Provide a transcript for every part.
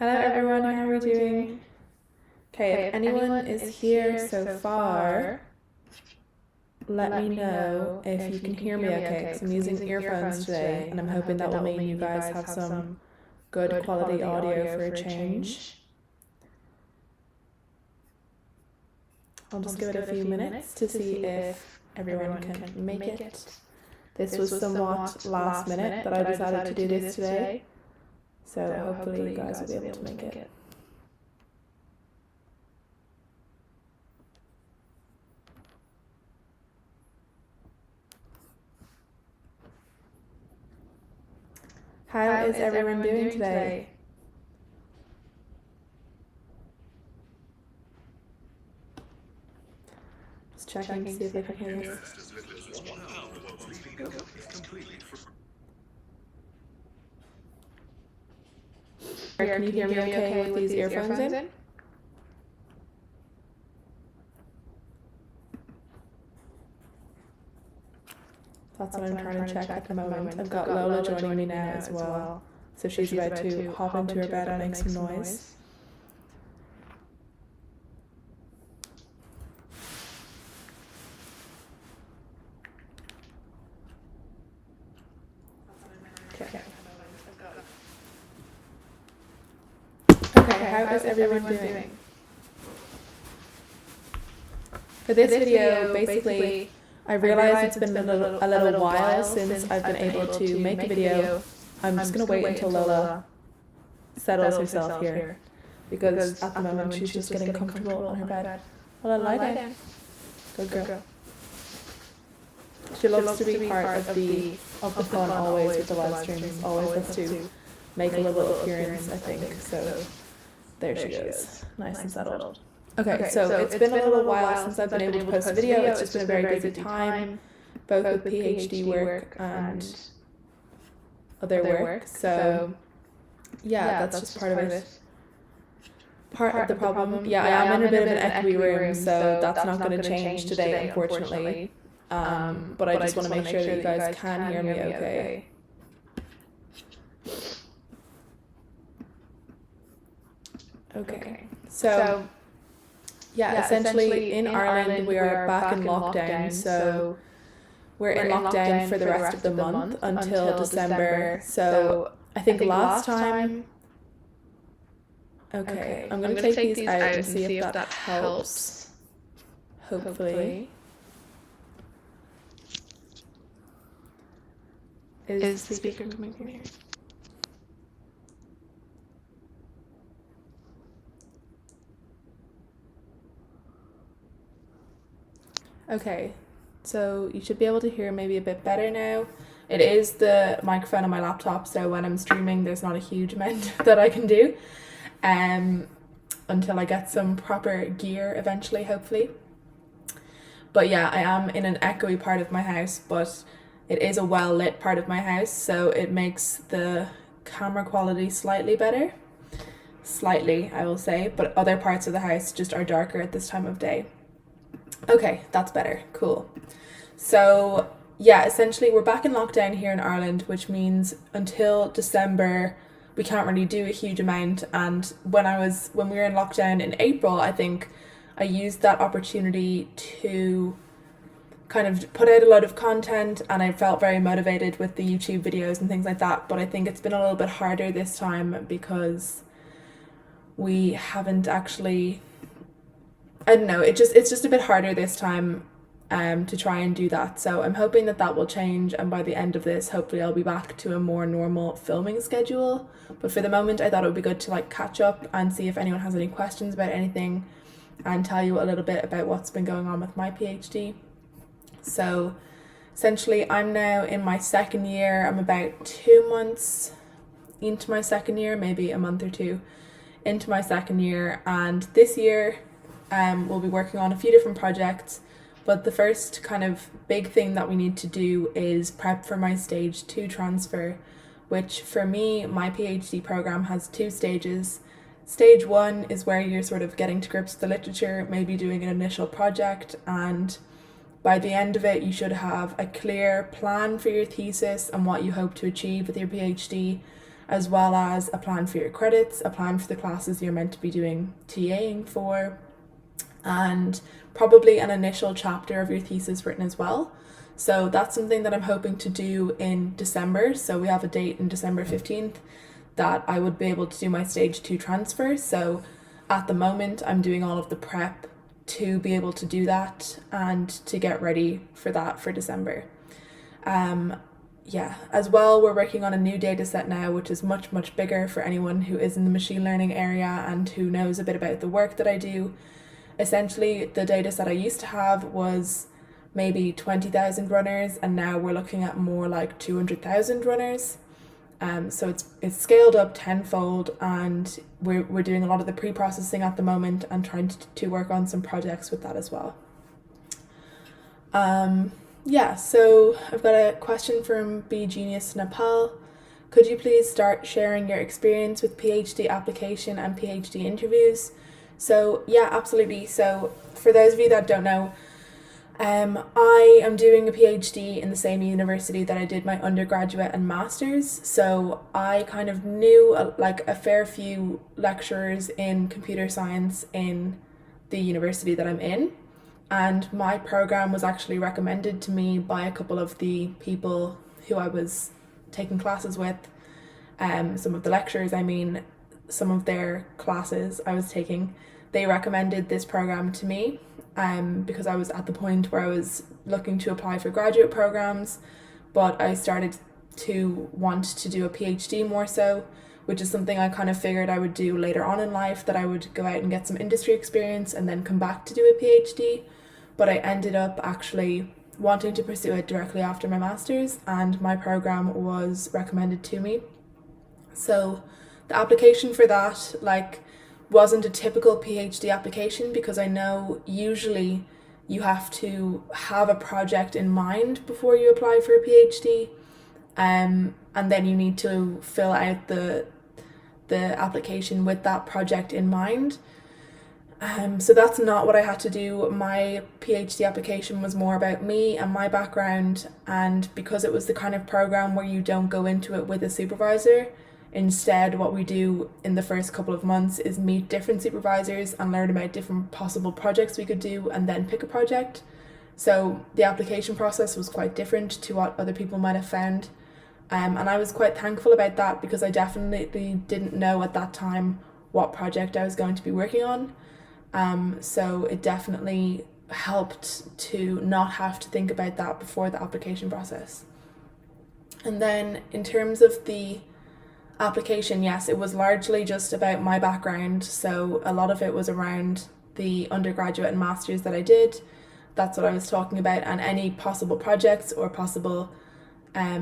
Hello everyone, how are we doing? Okay, if anyone is here so far, let me know if you can hear me okay, because I'm using earphones today, and I'm hoping that will mean you guys have some good quality audio for a change. I'll just give it a few minutes to see if everyone can make it. This was somewhat last minute that I decided to do this today, so hopefully you guys will be able to make it. How is everyone doing today? Just checking to see if they can hear us. Can you hear me okay with these earphones in? That's what I'm trying to check at the moment. I've got Lola joining me now as well. So she's about to hop into her bed and make some noise. Okay, how is everyone doing? For this video, basically, I realized it's been a little while since I've been able to make a video. I'm just going to wait until Lola settles herself here, because at the moment she's just getting comfortable on her bed. Lola, lie down. Good girl. She loves to be part of the fun always with the live streams. Always has to make a little appearance, I think. So there she goes, nice and settled. Okay, so it's been a little while since I've been able to post a video. It's just been a very busy time, both with PhD work and other work. So yeah, that's just part of it. Part of the problem. Yeah, I am in a bit of an echoey room, so that's not going to change today, unfortunately. But I just want to make sure that you guys can hear me okay. Okay, so yeah, essentially in Ireland we are back in lockdown, so we're in lockdown for the rest of the month until December. So I think last time, okay, I'm going to take these out and see if that helps, hopefully. Is the speaker coming from here? Okay, so you should be able to hear maybe a bit better now. It is the microphone on my laptop, so when I'm streaming there's not a huge amount that I can do until I get some proper gear eventually, hopefully. But yeah, I am in an echoey part of my house, but it is a well lit part of my house, so it makes the camera quality slightly better. Slightly, I will say, but other parts of the house just are darker at this time of day. Okay, that's better. Cool. So yeah, essentially we're back in lockdown here in Ireland, which means until December we can't really do a huge amount. And when we were in lockdown in April, I think I used that opportunity to kind of put out a lot of content, and I felt very motivated with the YouTube videos and things like that. But I think it's been a little bit harder this time because we haven't actually, I don't know, it's just a bit harder this time to try and do that. So I'm hoping that will change, and by the end of this hopefully I'll be back to a more normal filming schedule. But for the moment I thought it would be good to like catch up and see if anyone has any questions about anything and tell you a little bit about what's been going on with my PhD. So essentially I'm now in my second year. I'm about 2 months into my second year, maybe a month or two into my second year, and this year we'll be working on a few different projects, but the first kind of big thing that we need to do is prep for my stage 2 transfer, which for me, my PhD program has 2 stages. Stage 1 is where you're sort of getting to grips with the literature, maybe doing an initial project, and by the end of it you should have a clear plan for your thesis and what you hope to achieve with your PhD, as well as a plan for your credits, a plan for the classes you're meant to be doing TAing for, and probably an initial chapter of your thesis written as well. So that's something that I'm hoping to do in December. So we have a date in December 15th that I would be able to do my stage 2 transfer. So at the moment I'm doing all of the prep to be able to do that and to get ready for that for December. As well, we're working on a new data set now, which is much bigger for anyone who is in the machine learning area and who knows a bit about the work that I do. Essentially, the data set I used to have was maybe 20,000 runners, and now we're looking at more like 200,000 runners. So it's scaled up tenfold, and we're doing a lot of the pre-processing at the moment and trying to work on some projects with that as well. So I've got a question from B Genius Nepal. Could you please start sharing your experience with PhD application and PhD interviews? So yeah, absolutely. So for those of you that don't know, I am doing a PhD in the same university that I did my undergraduate and master's. So I kind of knew a fair few lecturers in computer science in the university that I'm in. And my program was actually recommended to me by a couple of the people who I was taking classes with. Some of the lecturers, some of their classes I was taking, they recommended this program to me because I was at the point where I was looking to apply for graduate programs, but I started to want to do a PhD more so, which is something I kind of figured I would do later on in life, that I would go out and get some industry experience and then come back to do a PhD. But I ended up actually wanting to pursue it directly after my master's, and my program was recommended to me. So the application for that wasn't a typical PhD application, because I know usually you have to have a project in mind before you apply for a PhD, and then you need to fill out the application with that project in mind. So that's not what I had to do. My PhD application was more about me and my background, and because it was the kind of program where you don't go into it with a supervisor, instead what we do in the first couple of months is meet different supervisors and learn about different possible projects we could do and then pick a project. So the application process was quite different to what other people might have found. And I was quite thankful about that, because I definitely didn't know at that time what project I was going to be working on. So it definitely helped to not have to think about that before the application process. And then in terms of the application, yes, it was largely just about my background. So a lot of it was around the undergraduate and master's that I did. That's what I was talking about, and any possible projects or possible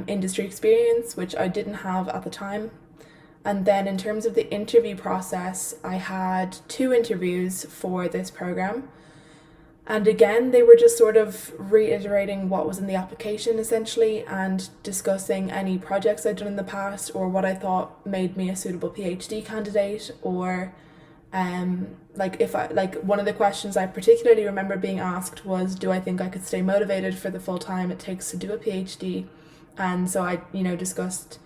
industry experience, which I didn't have at the time. And then in terms of the interview process, I had 2 interviews for this program. And again, they were just sort of reiterating what was in the application essentially, and discussing any projects I'd done in the past, or what I thought made me a suitable PhD candidate, or one of the questions I particularly remember being asked was, do I think I could stay motivated for the full time it takes to do a PhD? And so I, discussed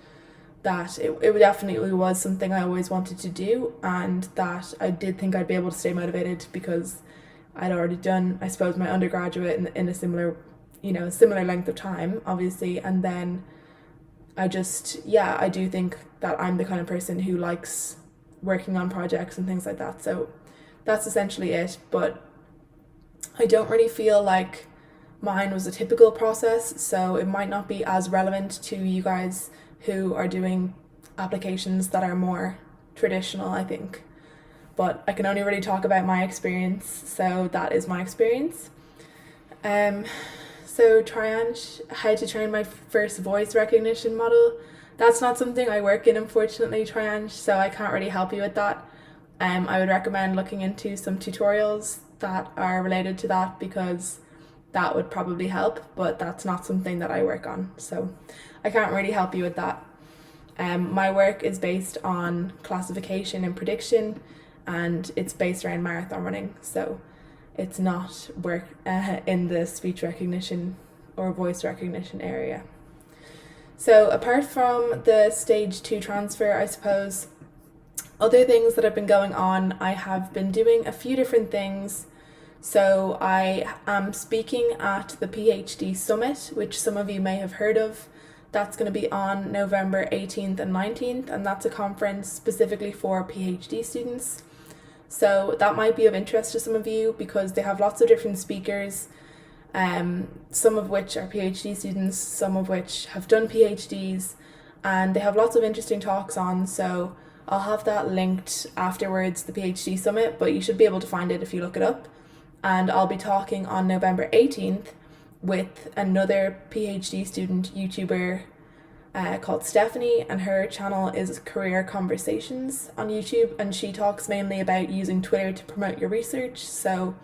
that it definitely was something I always wanted to do, and that I did think I'd be able to stay motivated because I'd already done, I suppose, my undergraduate in a similar length of time, obviously. And then I do think that I'm the kind of person who likes working on projects and things like that. So that's essentially it. But I don't really feel like mine was a typical process, so it might not be as relevant to you guys who are doing applications that are more traditional, I think. But I can only really talk about my experience, so that is my experience. So Triange, how to train my first voice recognition model. That's not something I work in, unfortunately, Triange, so I can't really help you with that. I would recommend looking into some tutorials that are related to that, because that would probably help, but that's not something that I work on, so I can't really help you with that. My work is based on classification and prediction, and it's based around marathon running, so it's not work in the speech recognition or voice recognition area. So apart from the stage 2 transfer, I suppose, other things that have been going on, I have been doing a few different things. So I am speaking at the PhD Summit, which some of you may have heard of. That's going to be on November 18th and 19th, and that's a conference specifically for PhD students. So that might be of interest to some of you because they have lots of different speakers, some of which are PhD students, some of which have done PhDs, and they have lots of interesting talks on. So I'll have that linked afterwards, the PhD Summit, but you should be able to find it if you look it up. And I'll be talking on November 18th with another PhD student YouTuber called Stephanie, and her channel is Career Conversations on YouTube, and she talks mainly about using Twitter to promote your research. So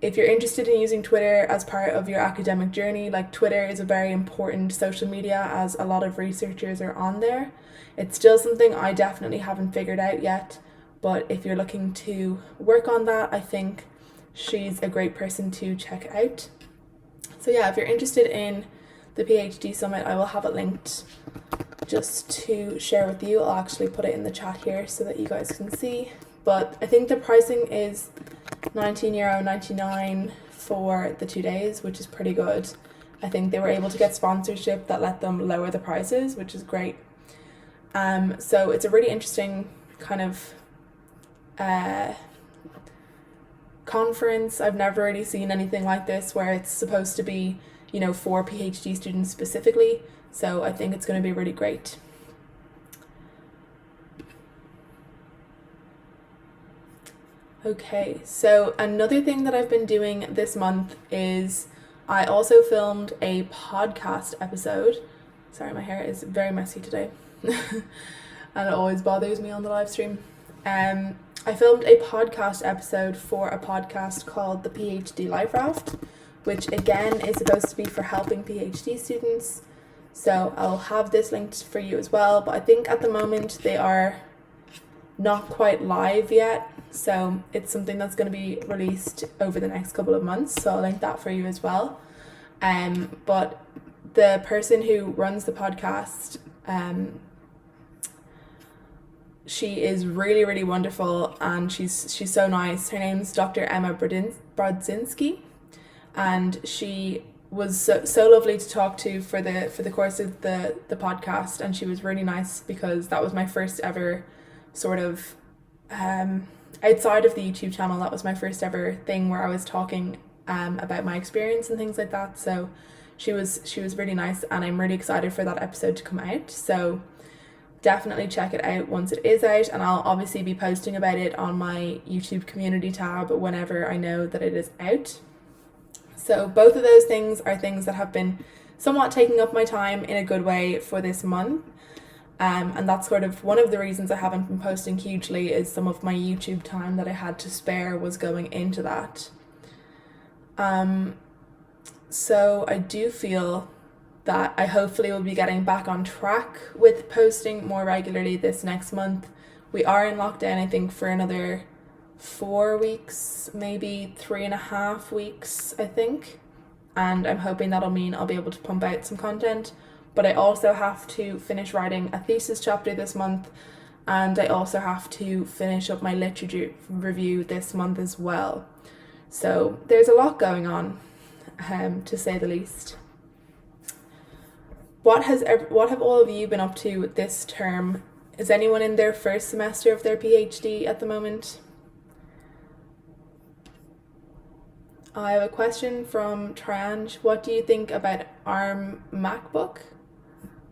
if you're interested in using Twitter as part of your academic journey, like, Twitter is a very important social media as a lot of researchers are on there. It's still something I definitely haven't figured out yet, but if you're looking to work on that, I think she's a great person to check out. So yeah, if you're interested in the PhD Summit, I will have it linked just to share with you. I'll actually put it in the chat here so that you guys can see. But I think the pricing is €19.99 for the 2 days, which is pretty good. I think they were able to get sponsorship that let them lower the prices, which is great. So it's a really interesting kind of conference. I've never really seen anything like this where it's supposed to be, for PhD students specifically. So I think it's going to be really great. Okay, so another thing that I've been doing this month is I also filmed a podcast episode. Sorry, my hair is very messy today. And it always bothers me on the live stream. I filmed a podcast episode for a podcast called the PhDLifeRaft, which again is supposed to be for helping PhD students. So I'll have this linked for you as well, but I think at the moment they are not quite live yet, so it's something that's going to be released over the next couple of months, so I'll link that for you as well. But the person who runs the podcast, she is really, really wonderful, and she's so nice. Her name's Dr. Emma Brodzinski, and she was so lovely to talk to for the course of the podcast, and she was really nice because that was my first ever sort of outside of the YouTube channel, that was my first ever thing where I was talking about my experience and things like that. So she was really nice, and I'm really excited for that episode to come out. So definitely check it out once it is out, and I'll obviously be posting about it on my YouTube community tab whenever I know that it is out. So both of those things are things that have been somewhat taking up my time in a good way for this month. And that's sort of one of the reasons I haven't been posting hugely, is some of my YouTube time that I had to spare was going into that. So I do feel that I hopefully will be getting back on track with posting more regularly this next month. We are in lockdown, I think, for another 4 weeks, maybe 3.5 weeks, I think. And I'm hoping that'll mean I'll be able to pump out some content. But I also have to finish writing a thesis chapter this month, and I also have to finish up my literature review this month as well. So there's a lot going on, to say the least. What have all of you been up to this term? Is anyone in their first semester of their PhD at the moment? I have a question from Triange. What do you think about ARM MacBook?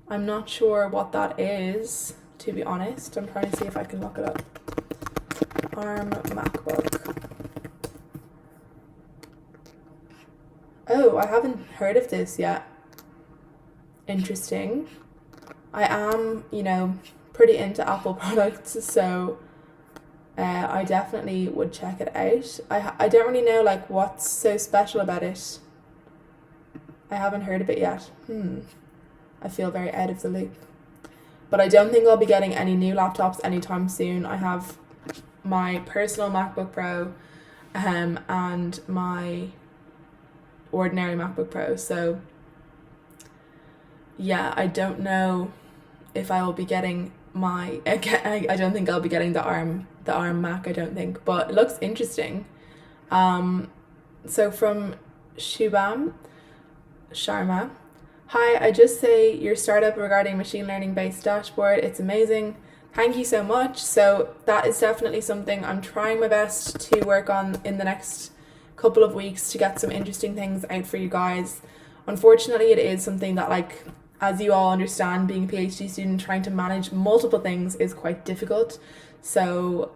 I'm not sure what that is, to be honest. I'm trying to see if I can look it up. ARM MacBook. Oh, I haven't heard of this yet. Interesting. I am, pretty into Apple products, so I definitely would check it out. I don't really know what's so special about it. I haven't heard of it yet. I feel very out of the loop. But I don't think I'll be getting any new laptops anytime soon. I have my personal MacBook Pro and my ordinary MacBook Pro. So yeah, I don't know if I will be getting I don't think I'll be getting the arm Mac, I don't think, but it looks interesting. So from Shubham Sharma, hi, I just say your startup regarding machine learning based dashboard, it's amazing. Thank you so much. So that is definitely something I'm trying my best to work on in the next couple of weeks to get some interesting things out for you guys. Unfortunately, it is something that, like, as you all understand, being a PhD student, trying to manage multiple things is quite difficult. So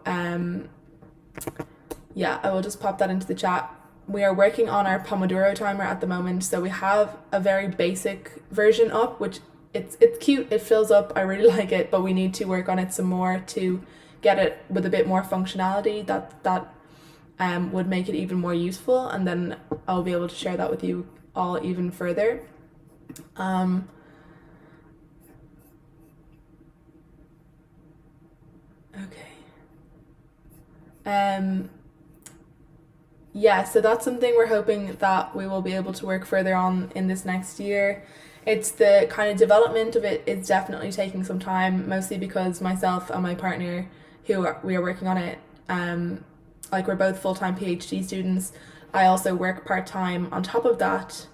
yeah, I will just pop that into the chat. We are working on our Pomodoro timer at the moment, so we have a very basic version up, which it's cute, it fills up, I really like it, but we need to work on it some more to get it with a bit more functionality that would make it even more useful, and then I'll be able to share that with you all even further. Okay. Yeah, so that's something we're hoping that we will be able to work further on in this next year. It's the kind of development of it is definitely taking some time, mostly because myself and my partner, we are working on it, like, we're both full-time PhD students. I also work part-time on top of that,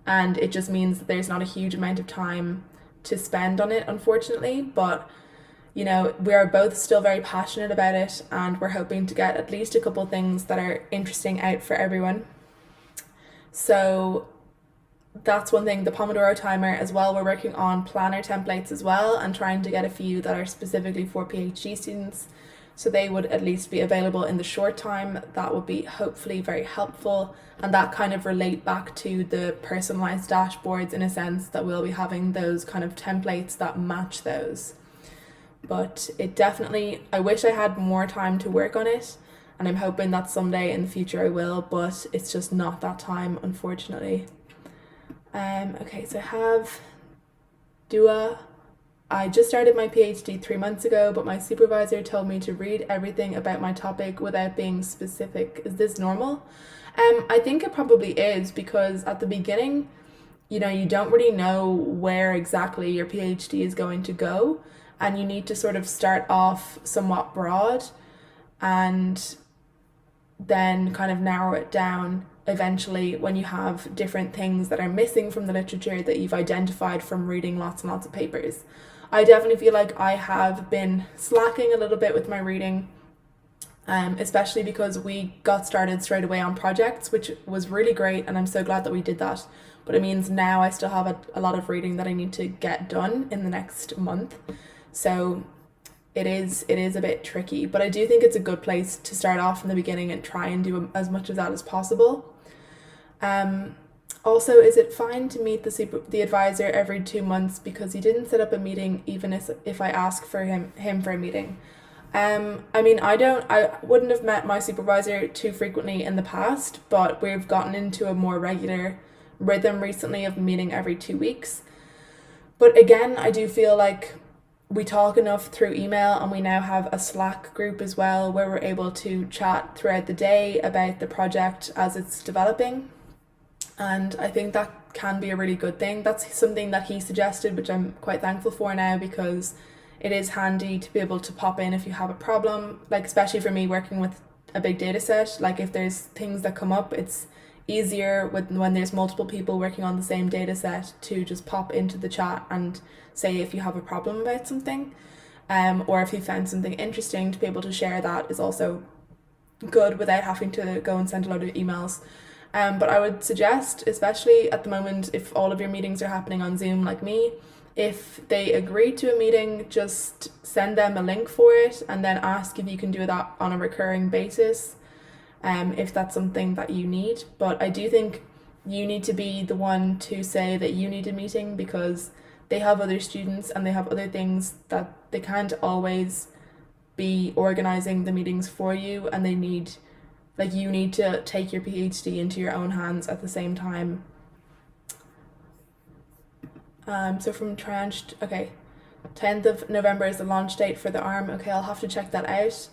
and it just means that there's not a huge amount of time to spend on it, unfortunately, but you know, we are both still very passionate about it, and we're hoping to get at least a couple things that are interesting out for everyone. So that's one thing, the Pomodoro timer as well. We're working on planner templates as well and trying to get a few that are specifically for PhD students, so they would at least be available in the short time. That would be hopefully very helpful, and that kind of relate back to the personalized dashboards in a sense, that we'll be having those kind of templates that match those. But it definitely, I wish I had more time to work on it, and I'm hoping that someday in the future I will, but it's just not that time, unfortunately. Okay, so I have Dua. I just started my PhD 3 months ago, but my supervisor told me to read everything about my topic without being specific. Is this normal? I think it probably is, because at the beginning, you know, you don't really know where exactly your PhD is going to go, and you need to sort of start off somewhat broad and then kind of narrow it down eventually when you have different things that are missing from the literature that you've identified from reading lots and lots of papers. I definitely feel like I have been slacking a little bit with my reading, especially because we got started straight away on projects, which was really great, and I'm so glad that we did that. But it means now I still have a lot of reading that I need to get done in the next month. So it is a bit tricky, but I do think it's a good place to start off in the beginning and try and do as much of that as possible. Also, is it fine to meet the advisor every 2 months, because he didn't set up a meeting even if I ask for him for a meeting? I mean, I wouldn't have met my supervisor too frequently in the past, but we've gotten into a more regular rhythm recently of meeting every 2 weeks. But again, I do feel like we talk enough through email, and we now have a Slack group as well where we're able to chat throughout the day about the project as it's developing. And I think that can be a really good thing. That's something that he suggested, which I'm quite thankful for now, because it is handy to be able to pop in if you have a problem, like especially for me working with a big data set. Like if there's things that come up, it's easier when there's multiple people working on the same data set to just pop into the chat and say if you have a problem about something, or if you found something interesting, to be able to share that is also good without having to go and send a load of emails. But I would suggest, especially at the moment, if all of your meetings are happening on Zoom like me, if they agree to a meeting, just send them a link for it and then ask if you can do that on a recurring basis, if that's something that you need. But I do think you need to be the one to say that you need a meeting, because they have other students and they have other things that they can't always be organising the meetings for you, and you need to take your PhD into your own hands at the same time. So from Tranched, okay, 10th of November is the launch date for the ARM. Okay, I'll have to check that out.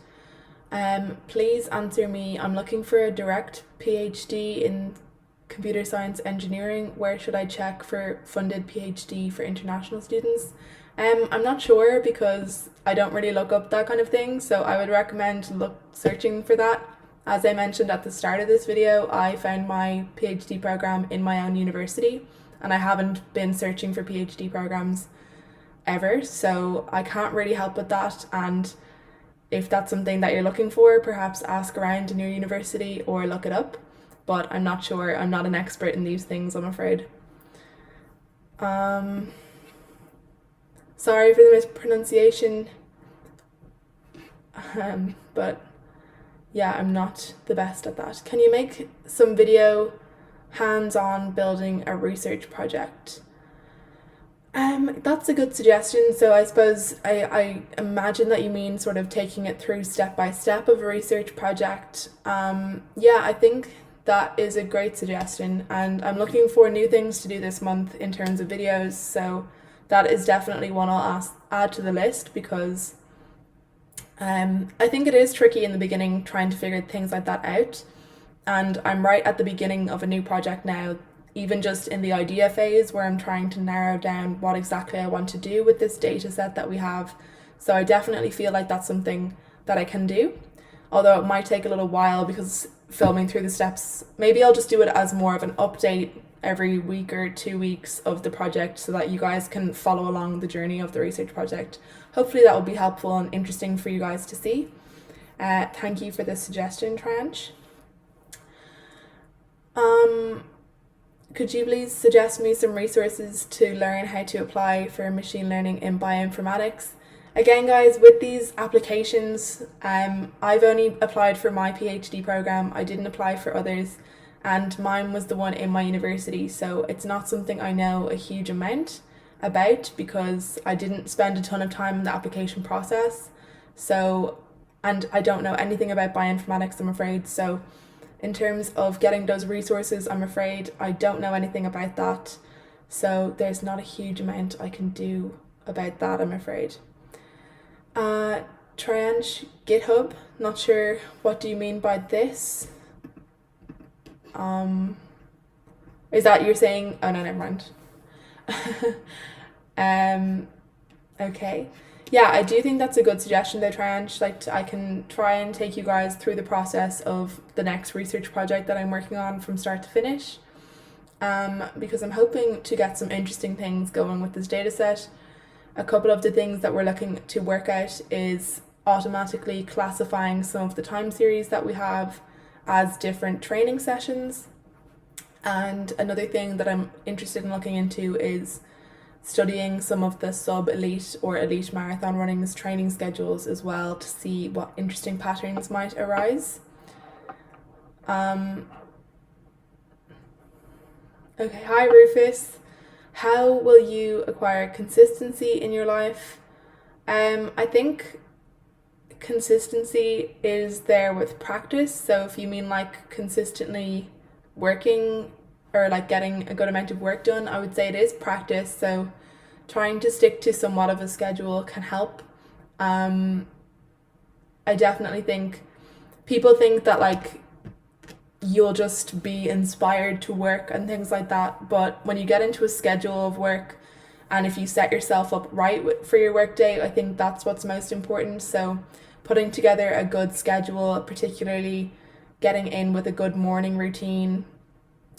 Please answer me. I'm looking for a direct PhD in computer science engineering. Where should I check for funded PhD for international students? I'm not sure because I don't really look up that kind of thing, so I would recommend searching for that. As I mentioned at the start of this video, I found my PhD program in my own university, and I haven't been searching for PhD programs ever, so I can't really help with that. And if that's something that you're looking for, perhaps ask around in your university or look it up, but I'm not sure. I'm not an expert in these things, I'm afraid. Sorry for the mispronunciation, but yeah, I'm not the best at that. Can you make some video hands-on building a research project? That's a good suggestion. So I suppose I imagine that you mean sort of taking it through step by step of a research project. Yeah, I think that is a great suggestion, and I'm looking for new things to do this month in terms of videos, so that is definitely one I'll add to the list, because I think it is tricky in the beginning trying to figure things like that out, and I'm right at the beginning of a new project now, even just in the idea phase, where I'm trying to narrow down what exactly I want to do with this data set that we have. So I definitely feel like that's something that I can do, although it might take a little while because filming through the steps, maybe I'll just do it as more of an update every week or 2 weeks of the project so that you guys can follow along the journey of the research project. Hopefully that will be helpful and interesting for you guys to see. Thank you for this suggestion, Tranche. Could you please suggest me some resources to learn how to apply for machine learning in bioinformatics? Again, guys, with these applications, I've only applied for my PhD program. I didn't apply for others, and mine was the one in my university, so it's not something I know a huge amount about because I didn't spend a ton of time in the application process. So, and I don't know anything about bioinformatics, I'm afraid. So in terms of getting those resources, I'm afraid I don't know anything about that. So there's not a huge amount I can do about that, I'm afraid. Tranche, GitHub, not sure what do you mean by this? Is that you're saying, oh no, never mind. Okay. Yeah, I do think that's a good suggestion though, Tranche. Like, I can try and take you guys through the process of the next research project that I'm working on from start to finish. Because I'm hoping to get some interesting things going with this data set. A couple of the things that we're looking to work out is automatically classifying some of the time series that we have as different training sessions. And another thing that I'm interested in looking into is studying some of the sub-elite or elite marathon running's training schedules as well to see what interesting patterns might arise. Okay, hi Rufus. How will you acquire consistency in your life? I think consistency is there with practice. So if you mean like consistently working or like getting a good amount of work done, I would say it is practice. So trying to stick to somewhat of a schedule can help. I definitely think people think that like you'll just be inspired to work and things like that, but when you get into a schedule of work and if you set yourself up right for your work day, I think that's what's most important. So putting together a good schedule, particularly getting in with a good morning routine,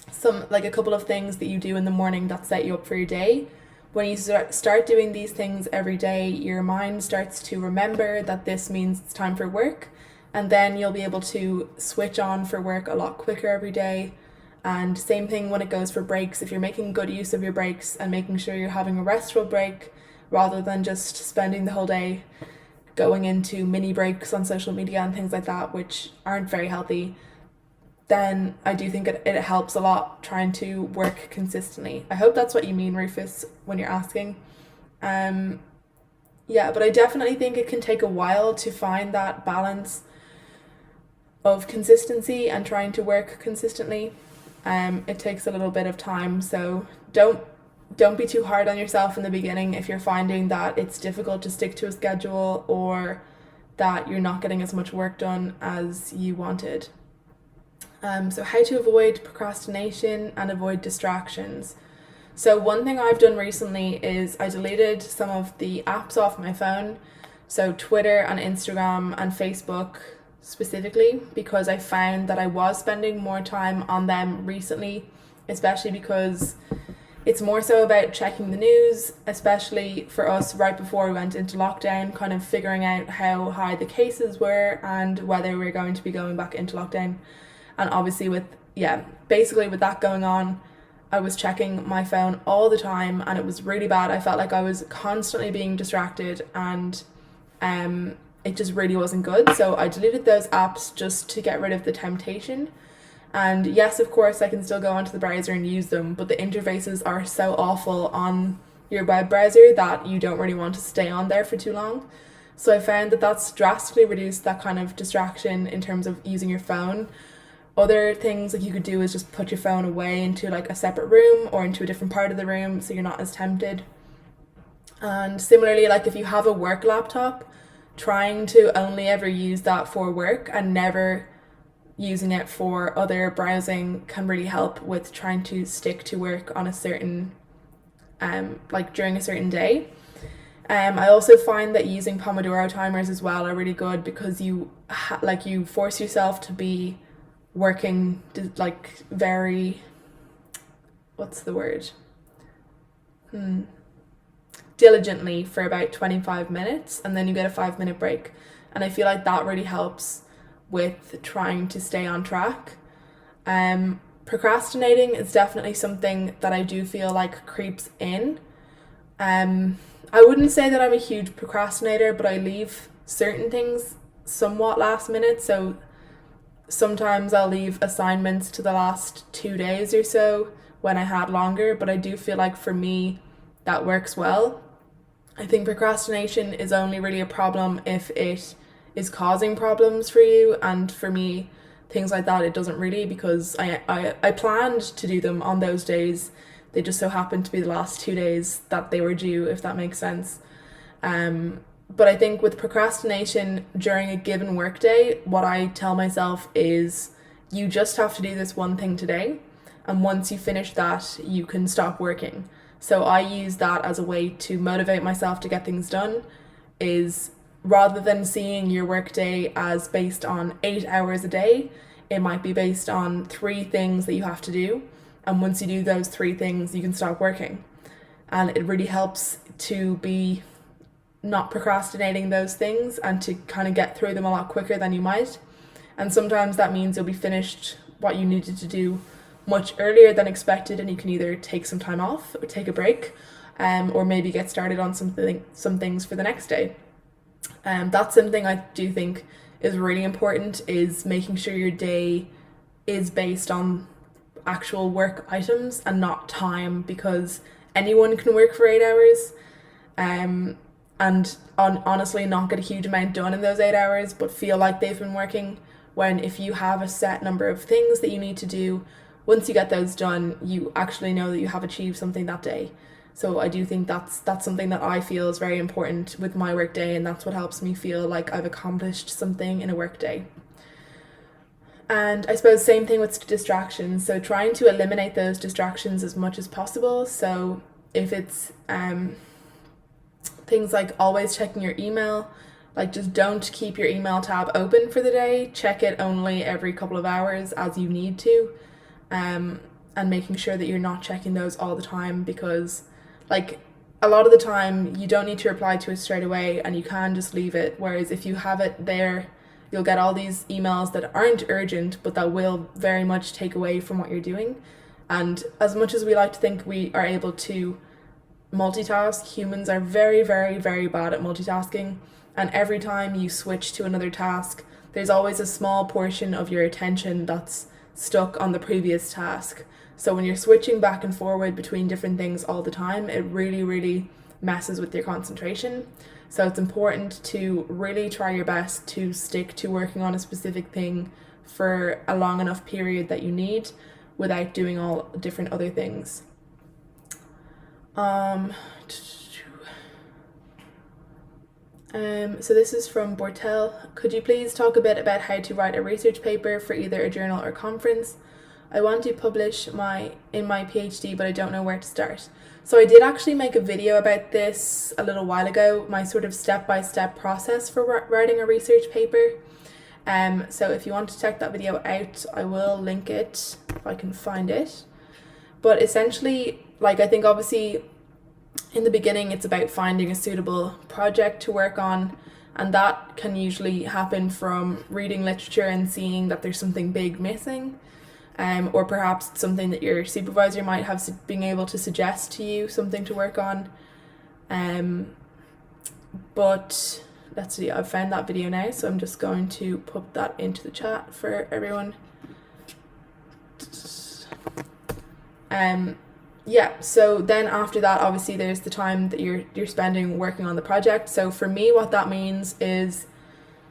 a couple of things that you do in the morning that set you up for your day. When you start doing these things every day, your mind starts to remember that this means it's time for work, and then you'll be able to switch on for work a lot quicker every day. And same thing when it goes for breaks. If you're making good use of your breaks and making sure you're having a restful break rather than just spending the whole day going into mini breaks on social media and things like that, which aren't very healthy, then I do think it helps a lot trying to work consistently. I hope that's what you mean, Rufus, when you're asking. Yeah, but I definitely think it can take a while to find that balance of consistency and trying to work consistently. It takes a little bit of time, so don't be too hard on yourself in the beginning if you're finding that it's difficult to stick to a schedule or that you're not getting as much work done as you wanted. So how to avoid procrastination and avoid distractions. So one thing I've done recently is I deleted some of the apps off my phone, so Twitter and Instagram and Facebook specifically, because I found that I was spending more time on them recently, especially because it's more so about checking the news, especially for us right before we went into lockdown, kind of figuring out how high the cases were and whether we're going to be going back into lockdown. And obviously basically with that going on, I was checking my phone all the time and it was really bad. I felt like I was constantly being distracted and it just really wasn't good. So I deleted those apps just to get rid of the temptation. And yes, of course, I can still go onto the browser and use them, but the interfaces are so awful on your web browser that you don't really want to stay on there for too long. So I found that that's drastically reduced that kind of distraction in terms of using your phone. Other things like you could do is just put your phone away into like a separate room or into a different part of the room so you're not as tempted. And similarly, like if you have a work laptop, trying to only ever use that for work and never using it for other browsing can really help with trying to stick to work on a certain during a certain day. I also find that using Pomodoro timers as well are really good because you force yourself to be working very, what's the word? Diligently for about 25 minutes and then you get a 5-minute break. And I feel like that really helps with trying to stay on track. Procrastinating is definitely something that I do feel like creeps in. I wouldn't say that I'm a huge procrastinator, but I leave certain things somewhat last minute. So sometimes I'll leave assignments to the last 2 days or so when I had longer, but I do feel like for me that works well. I think procrastination is only really a problem if it is causing problems for you, and for me things like that it doesn't really, because I planned to do them on those days. They just so happened to be the last 2 days that they were due, if that makes sense. But I think with procrastination during a given workday, what I tell myself is you just have to do this one thing today, and once you finish that, you can stop working. So I use that as a way to motivate myself to get things done, is rather than seeing your workday as based on 8 hours a day, it might be based on 3 things that you have to do. And once you do those 3 things, you can stop working. And it really helps to be not procrastinating those things and to kind of get through them a lot quicker than you might. And sometimes that means you'll be finished what you needed to do much earlier than expected, and you can either take some time off or take a break, or maybe get started on some things for the next day. That's something I do think is really important, is making sure your day is based on actual work items and not time, because anyone can work for 8 hours and honestly not get a huge amount done in those 8 hours but feel like they've been working, when if you have a set number of things that you need to do, once you get those done you actually know that you have achieved something that day. So I do think that's something that I feel is very important with my work day, and that's what helps me feel like I've accomplished something in a work day. And I suppose same thing with distractions, so trying to eliminate those distractions as much as possible. So if it's things like always checking your email, like just don't keep your email tab open for the day, check it only every couple of hours as you need to, and making sure that you're not checking those all the time, because like a lot of the time you don't need to reply to it straight away and you can just leave it, whereas if you have it there you'll get all these emails that aren't urgent but that will very much take away from what you're doing. And as much as we like to think we are able to multitask, humans are very, very, very bad at multitasking, and every time you switch to another task there's always a small portion of your attention that's stuck on the previous task. So when you're switching back and forward between different things all the time, it really, really messes with your concentration. So it's important to really try your best to stick to working on a specific thing for a long enough period that you need without doing all different other things. So this is from Bortel. Could you please talk a bit about how to write a research paper for either a journal or conference? I want to publish in my PhD, but I don't know where to start. So I did actually make a video about this a little while ago, my sort of step-by-step process for writing a research paper. So if you want to check that video out, I will link it if I can find it. But essentially, like, I think obviously in the beginning it's about finding a suitable project to work on, and that can usually happen from reading literature and seeing that there's something big missing, or perhaps something that your supervisor might have been able to suggest to you, something to work on. But let's see, I've found that video now, so I'm just going to put that into the chat for everyone. Yeah, so then after that, obviously there's the time that you're spending working on the project. So for me, what that means is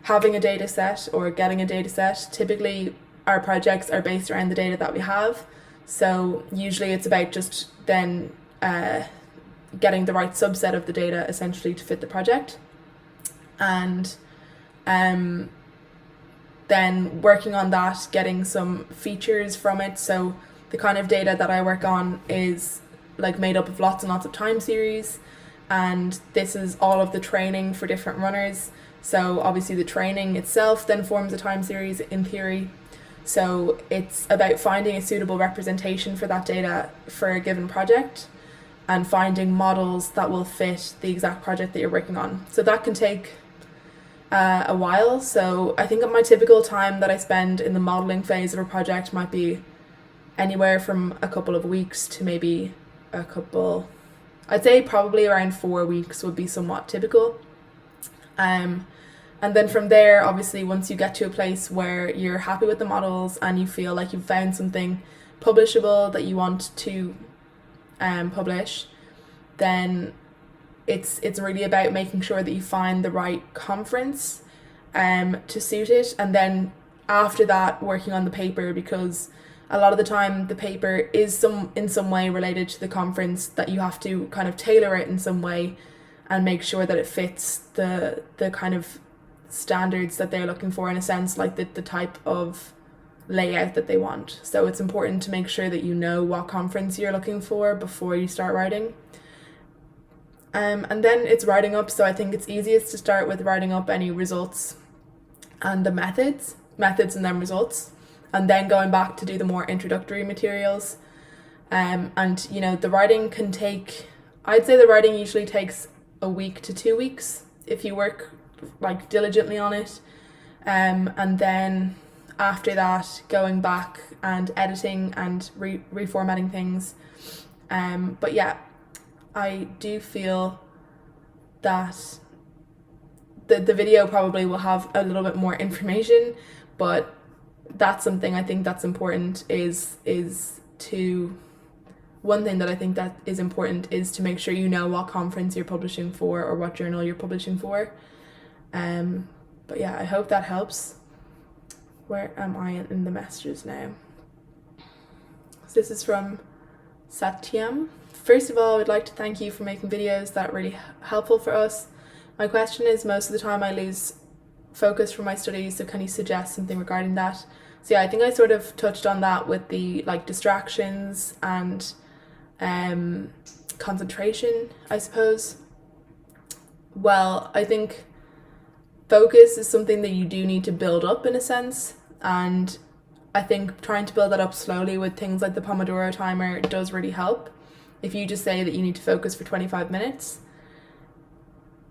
having a data set or getting a data set. Typically our projects are based around the data that we have. So usually it's about just then getting the right subset of the data essentially to fit the project. And then working on that, getting some features from it. So the kind of data that I work on is like made up of lots and lots of time series, and this is all of the training for different runners. So obviously the training itself then forms a time series in theory. So it's about finding a suitable representation for that data for a given project and finding models that will fit the exact project that you're working on. So that can take a while. So I think my typical time that I spend in the modeling phase of a project might be anywhere from a couple of weeks to maybe I'd say probably around 4 weeks would be somewhat typical. And then from there, obviously, once you get to a place where you're happy with the models and you feel like you've found something publishable that you want to publish, then it's really about making sure that you find the right conference to suit it, and then after that working on the paper, because a lot of the time the paper is in some way related to the conference, that you have to kind of tailor it in some way and make sure that it fits the kind of standards that they're looking for, in a sense, like the type of layout that they want. So it's important to make sure that you know what conference you're looking for before you start writing. And then it's writing up. So I think it's easiest to start with writing up any results and the methods and then results, and then going back to do the more introductory materials. And you know, the writing can take, I'd say the writing usually takes a week to 2 weeks if you work like diligently on it. And then after that, going back and editing and reformatting things. But yeah, I do feel that the video probably will have a little bit more information, but that's something I think that's important is to, one thing that I think that is important is to make sure you know what conference you're publishing for or what journal you're publishing for. But yeah, I hope that helps. Where am I in the messages now? So this is from Satyam. First of all, I would like to thank you for making videos that are really helpful for us. My question is, most of the time I lose focus from my studies, so can you suggest something regarding that? So yeah, I think I sort of touched on that with the like distractions and concentration, I suppose. Well, I think focus is something that you do need to build up in a sense, and I think trying to build that up slowly with things like the Pomodoro timer does really help. If you just say that you need to focus for 25 minutes,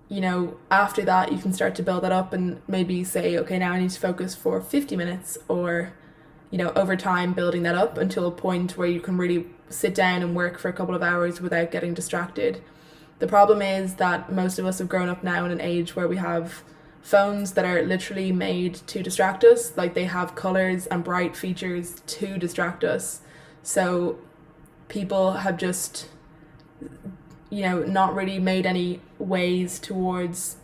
you know, after that you can start to build that up and maybe say, okay, now I need to focus for 50 minutes, or, you know, over time building that up until a point where you can really sit down and work for a couple of hours without getting distracted. The problem is that most of us have grown up now in an age where we have phones that are literally made to distract us. Like, they have colors and bright features to distract us. So people have just, you know, not really made any ways towards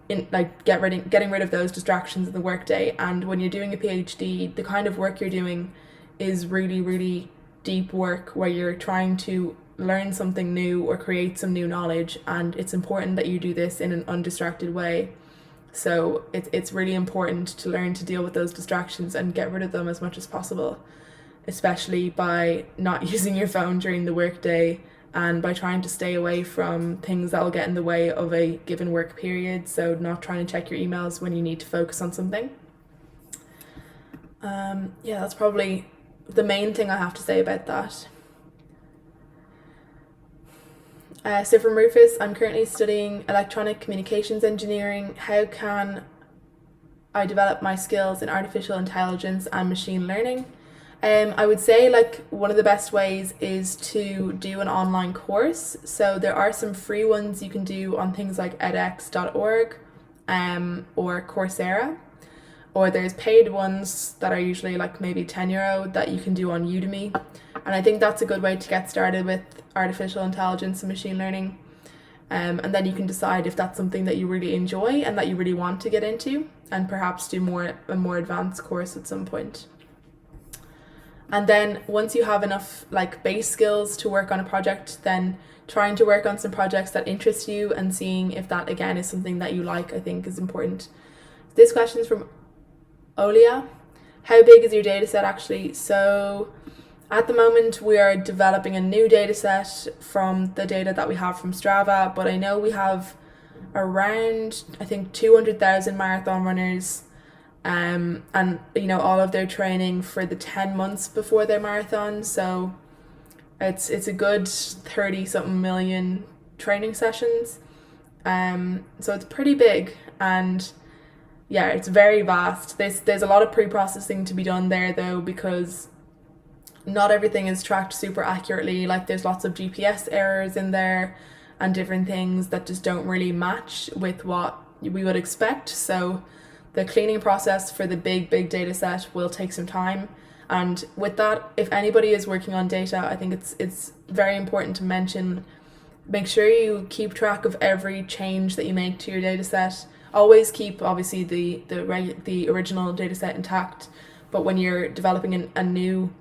getting rid of those distractions in the workday. And when you're doing a PhD, the kind of work you're doing is really, really deep work where you're trying to learn something new or create some new knowledge, and it's important that you do this in an undistracted way. So it's really important to learn to deal with those distractions and get rid of them as much as possible, especially by not using your phone during the workday and by trying to stay away from things that will get in the way of a given work period. So not trying to check your emails when you need to focus on something. Yeah, that's probably the main thing I have to say about that. So from Rufus, I'm currently studying electronic communications engineering. How can I develop my skills in artificial intelligence and machine learning? I would say like one of the best ways is to do an online course. So there are some free ones you can do on things like edX.org or Coursera, or there's paid ones that are usually like maybe €10 that you can do on Udemy. And I think that's a good way to get started with artificial intelligence and machine learning. And then you can decide if that's something that you really enjoy and that you really want to get into, and perhaps do a more advanced course at some point. And then once you have enough like base skills to work on a project, then trying to work on some projects that interest you and seeing if that again is something that you like, I think is important. This question is from Olia. How big is your data set actually? So at the moment we are developing a new data set from the data that we have from Strava, but I know we have around, I think, 200,000 marathon runners, and you know, all of their training for the 10 months before their marathon. So it's a good 30 something million training sessions. So it's pretty big, and yeah, it's very vast. There's a lot of pre-processing to be done there though, because not everything is tracked super accurately. Like there's lots of GPS errors in there and different things that just don't really match with what we would expect. So the cleaning process for the big data set will take some time. And with that, if anybody is working on data, I think it's very important to mention, make sure you keep track of every change that you make to your data set. Always keep obviously the original data set intact, but when you're developing a new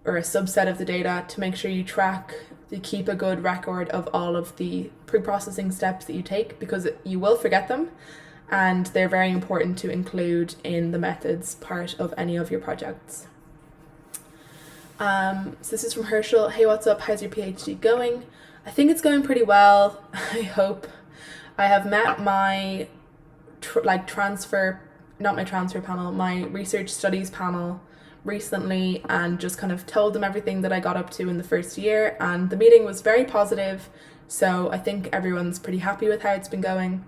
or a subset of the data, to make sure you keep a good record of all of the pre-processing steps that you take, because you will forget them, and they're very important to include in the methods part of any of your projects. So this is from Herschel. Hey, what's up? How's your PhD going? I think it's going pretty well. I hope. I have met my my research studies panel recently, and just kind of told them everything that I got up to in the first year, and the meeting was very positive, so I think everyone's pretty happy with how it's been going.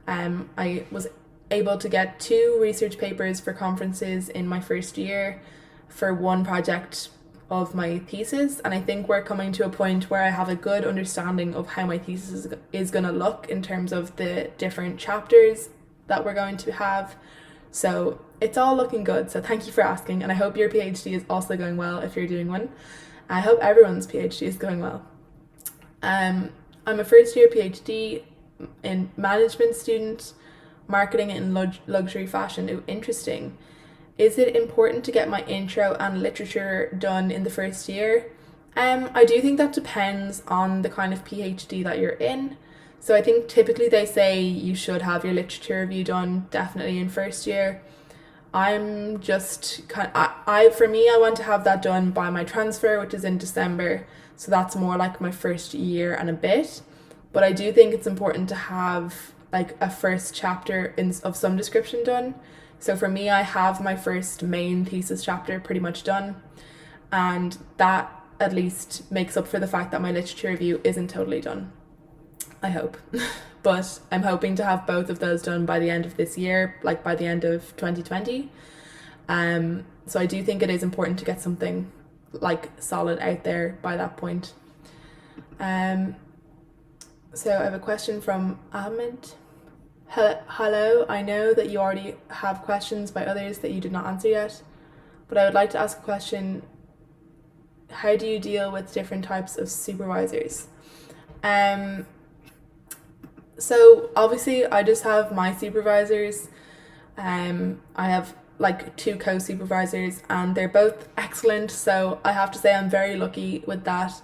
I was able to get 2 research papers for conferences in my first year for one project of my thesis, and I think we're coming to a point where I have a good understanding of how my thesis is going to look in terms of the different chapters that we're going to have. So it's all looking good. So thank you for asking, and I hope your PhD is also going well if you're doing one. I hope everyone's PhD is going well. I'm a first year PhD in management student, marketing in luxury fashion. Ooh, interesting. Is it important to get my intro and literature done in the first year? I do think that depends on the kind of PhD that you're in. So I think typically they say you should have your literature review done definitely in first year. I'm just for me, I want to have that done by my transfer, which is in December. So that's more like my first year and a bit. But I do think it's important to have like a first chapter of some description done. So for me, I have my first main thesis chapter pretty much done, and that at least makes up for the fact that my literature review isn't totally done. I hope. But I'm hoping to have both of those done by the end of this year, like by the end of 2020. So I do think it is important to get something like solid out there by that point. So I have a question from Ahmed. Hello, I know that you already have questions by others that you did not answer yet, but I would like to ask a question. How do you deal with different types of supervisors? So obviously I just have my supervisors. I have like 2 co-supervisors, and they're both excellent, so I have to say I'm very lucky with that.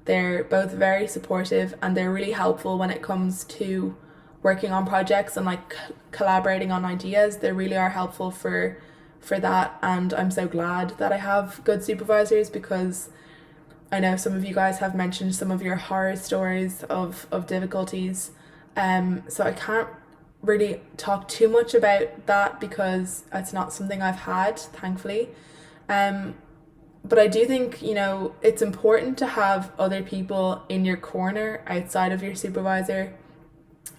They're both very supportive, and they're really helpful when it comes to working on projects and like collaborating on ideas. They really are helpful for that, and I'm so glad that I have good supervisors, because I know some of you guys have mentioned some of your horror stories of difficulties. So I can't really talk too much about that because it's not something I've had, thankfully. But I do think, it's important to have other people in your corner outside of your supervisor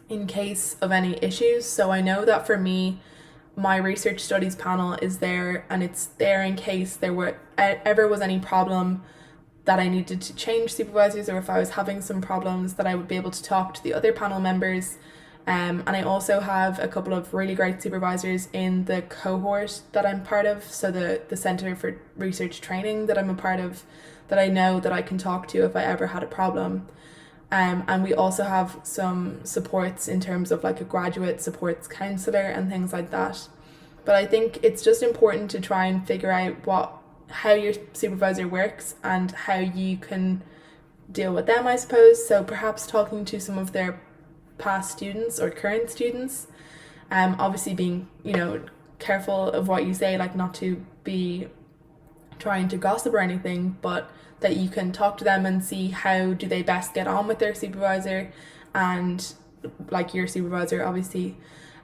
in case of any issues. So I know that for me, my research studies panel is there, and it's there in case there ever was any problem that I needed to change supervisors, or if I was having some problems, that I would be able to talk to the other panel members. And I also have a couple of really great supervisors in the cohort that I'm part of, so the Centre for Research Training that I'm a part of, that I know that I can talk to if I ever had a problem. And we also have some supports in terms of like a graduate supports counsellor and things like that. But I think it's just important to try and figure out how your supervisor works and how you can deal with them, I suppose. So perhaps talking to some of their past students or current students, obviously being, careful of what you say, like not to be trying to gossip or anything, but that you can talk to them and see how do they best get on with their supervisor, and like your supervisor obviously,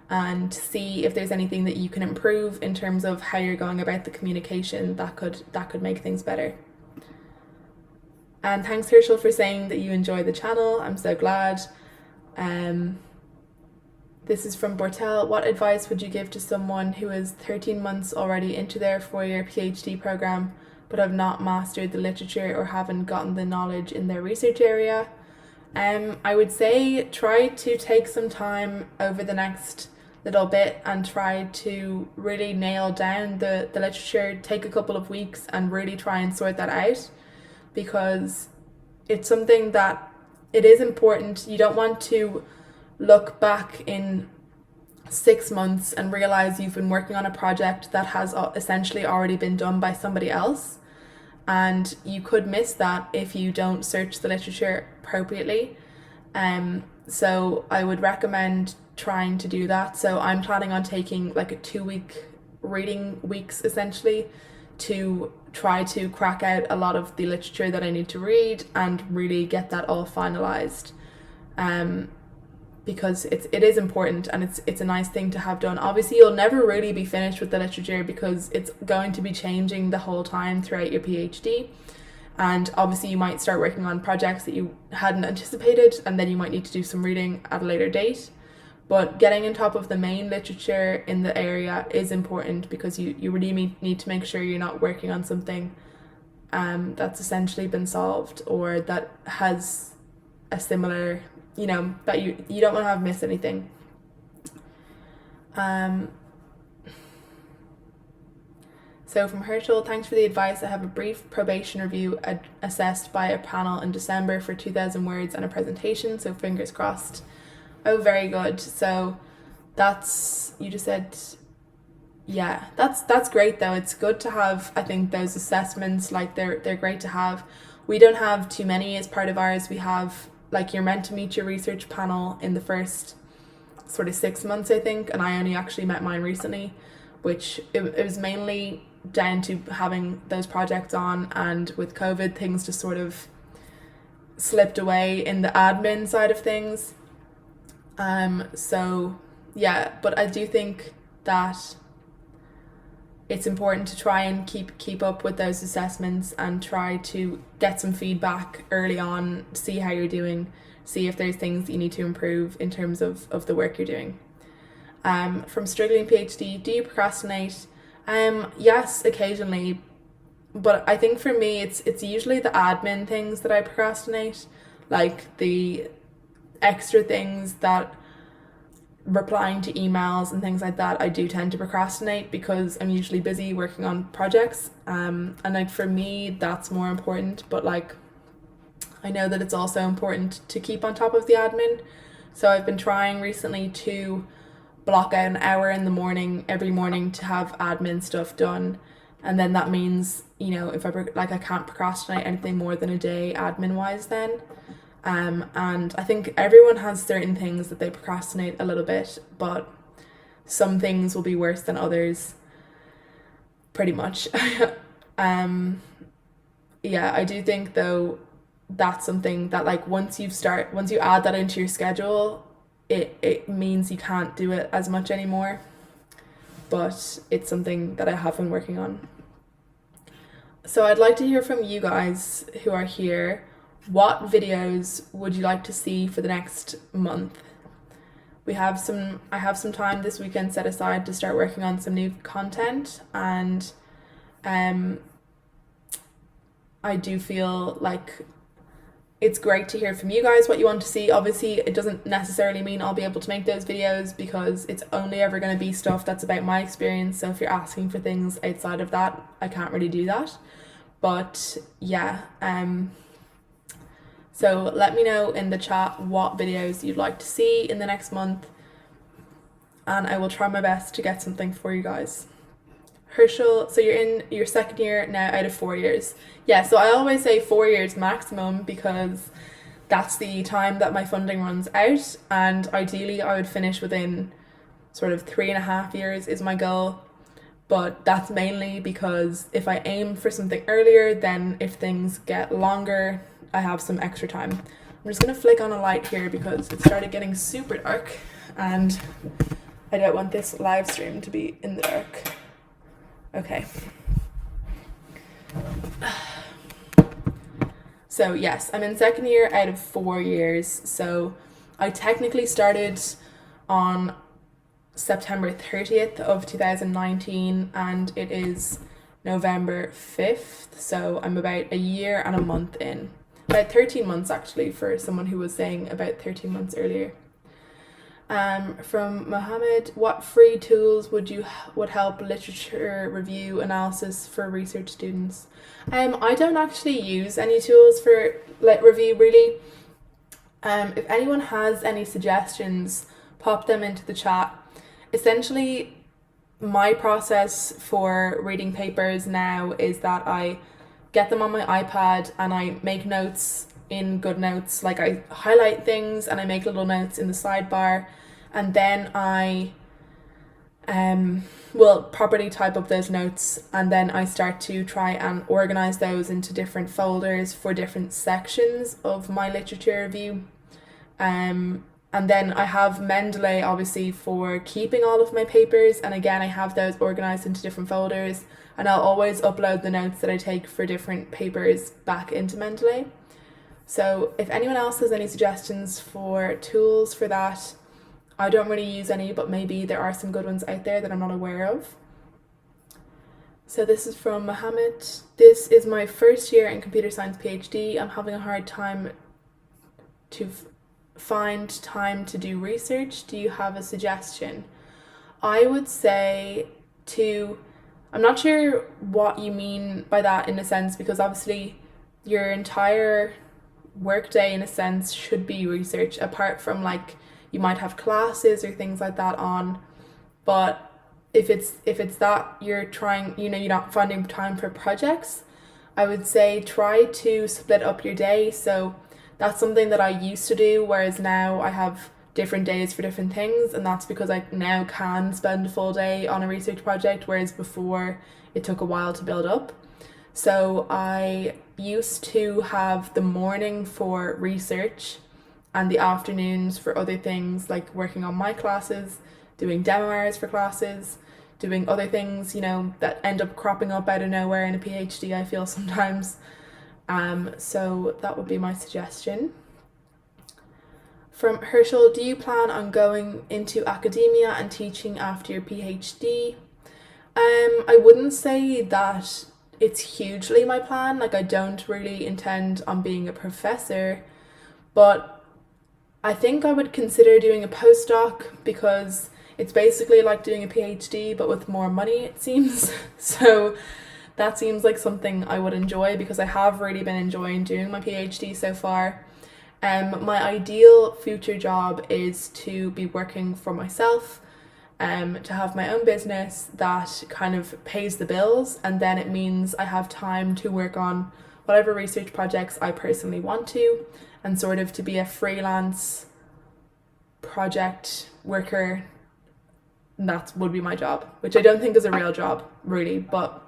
and see if there's anything that you can improve in terms of how you're going about the communication that could make things better. And thanks, Herschel, for saying that you enjoy the channel. I'm so glad. This is from Bortel. What advice would you give to someone who is 13 months already into their 4-year PhD program but have not mastered the literature or haven't gotten the knowledge in their research area? I would say try to take some time over the next little bit and try to really nail down the literature. Take a couple of weeks and really try and sort that out, because it's something that it is important. You don't want to look back in 6 months and realize you've been working on a project that has essentially already been done by somebody else, and you could miss that if you don't search the literature appropriately. So I would recommend trying to do that. So I'm planning on taking like a 2-week reading weeks essentially to try to crack out a lot of the literature that I need to read and really get that all finalized, because it is important, and it's a nice thing to have done. Obviously you'll never really be finished with the literature because it's going to be changing the whole time throughout your PhD, and obviously you might start working on projects that you hadn't anticipated, and then you might need to do some reading at a later date. But getting on top of the main literature in the area is important, because you really need to make sure you're not working on something that's essentially been solved, or that has a similar, that you don't want to have missed anything. So from Herschel, thanks for the advice. I have a brief probation review assessed by a panel in December for 2,000 words and a presentation, so fingers crossed. Oh, very good. So you just said, yeah, that's great though. It's good to have, I think, those assessments, like they're great to have. We don't have too many as part of ours. We have, like, you're meant to meet your research panel in the first sort of 6 months, I think, and I only actually met mine recently, which it was mainly down to having those projects on, and with COVID things just sort of slipped away in the admin side of things. So yeah, but I do think that it's important to try and keep up with those assessments and try to get some feedback early on, see how you're doing, see if there's things that you need to improve in terms of the work you're doing. From Struggling PhD, do you procrastinate? Yes, occasionally, but I think for me it's usually the admin things that I procrastinate, like the extra things that replying to emails and things like that. I do tend to procrastinate because I'm usually busy working on projects, and like for me that's more important, but like I know that it's also important to keep on top of the admin. So I've been trying recently to block out an hour in the morning every morning to have admin stuff done, And then that means, you know, if I can't procrastinate anything more than a day admin wise then. And I think everyone has certain things that they procrastinate a little bit, but some things will be worse than others, pretty much. Yeah, I do think though that's something that, like, once you add that into your schedule, it means you can't do it as much anymore. But it's something that I have been working on. So I'd like to hear from you guys who are here. What videos would you like to see for the next month? I have some time this weekend set aside to start working on some new content, and I do feel like it's great to hear from you guys what you want to see. Obviously, it doesn't necessarily mean I'll be able to make those videos because it's only ever going to be stuff that's about my experience. So if you're asking for things outside of that, I can't really do that. But yeah, so let me know in the chat what videos you'd like to see in the next month, and I will try my best to get something for you guys. Herschel, so you're in your second year now out of 4 years. Yeah, so I always say 4 years maximum because that's the time that my funding runs out, and ideally I would finish within sort of 3.5 years is my goal. But that's mainly because if I aim for something earlier, then if things get longer, I have some extra time. I'm just gonna flick on a light here because it started getting super dark and I don't want this live stream to be in the dark. Okay. So yes, I'm in second year out of 4 years. So I technically started on September 30th of 2019 and it is November 5th. So I'm about a year and a month in. About 13 months actually, for someone who was saying about 13 months earlier. From Mohammed, what free tools would help literature review analysis for research students? I don't actually use any tools for lit review really. If anyone has any suggestions, pop them into the chat. Essentially, my process for reading papers now is that I get them on my iPad and I make notes in GoodNotes. Like, I highlight things and I make little notes in the sidebar, and then I will properly type up those notes, and then I start to try and organize those into different folders for different sections of my literature review. And then I have Mendeley obviously for keeping all of my papers, and again I have those organized into different folders, and I'll always upload the notes that I take for different papers back into Mendeley. So if anyone else has any suggestions for tools for that, I don't really use any, but maybe there are some good ones out there that I'm not aware of. So this is from Mohammed. This is my first year in computer science PhD. I'm having a hard time to find time to do research. Do you have a suggestion? I would say I'm not sure what you mean by that in a sense, because obviously your entire workday in a sense should be research, apart from like you might have classes or things like that on. But if it's that you're trying, you're not finding time for projects, I would say try to split up your day. So that's something that I used to do, whereas now I have different days for different things, and that's because I now can spend a full day on a research project, whereas before it took a while to build up. So I used to have the morning for research and the afternoons for other things, like working on my classes, doing demo hours for classes, doing other things, that end up cropping up out of nowhere in a PhD, I feel sometimes. So that would be my suggestion. From Herschel, do you plan on going into academia and teaching after your PhD? I wouldn't say that it's hugely my plan. Like, I don't really intend on being a professor, but I think I would consider doing a postdoc because it's basically like doing a PhD but with more money, it seems. So that seems like something I would enjoy because I have really been enjoying doing my PhD so far. My ideal future job is to be working for myself, to have my own business that kind of pays the bills, and then it means I have time to work on whatever research projects I personally want to, and sort of to be a freelance project worker. That would be my job, which I don't think is a real job really, but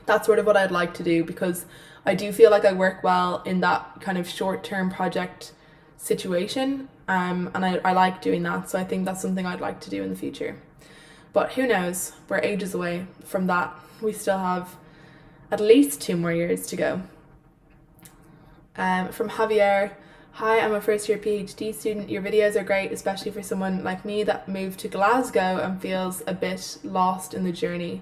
that's sort of what I'd like to do, because I do feel like I work well in that kind of short-term project situation, and I like doing that, so I think that's something I'd like to do in the future. But who knows, we're ages away from that. We still have at least 2 more years to go. From Javier: hi, I'm a first year PhD student. Your videos are great, especially for someone like me that moved to Glasgow and feels a bit lost in the journey.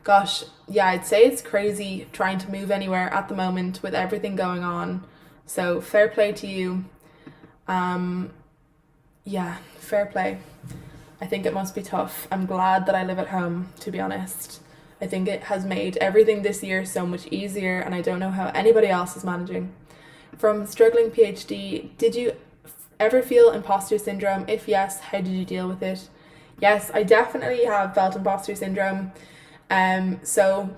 Gosh, yeah, I'd say it's crazy trying to move anywhere at the moment with everything going on. So fair play to you. Yeah, fair play. I think it must be tough. I'm glad that I live at home, to be honest. I think it has made everything this year so much easier, and I don't know how anybody else is managing. From Struggling PhD: did you ever feel imposter syndrome? If yes, how did you deal with it? Yes, I definitely have felt imposter syndrome. So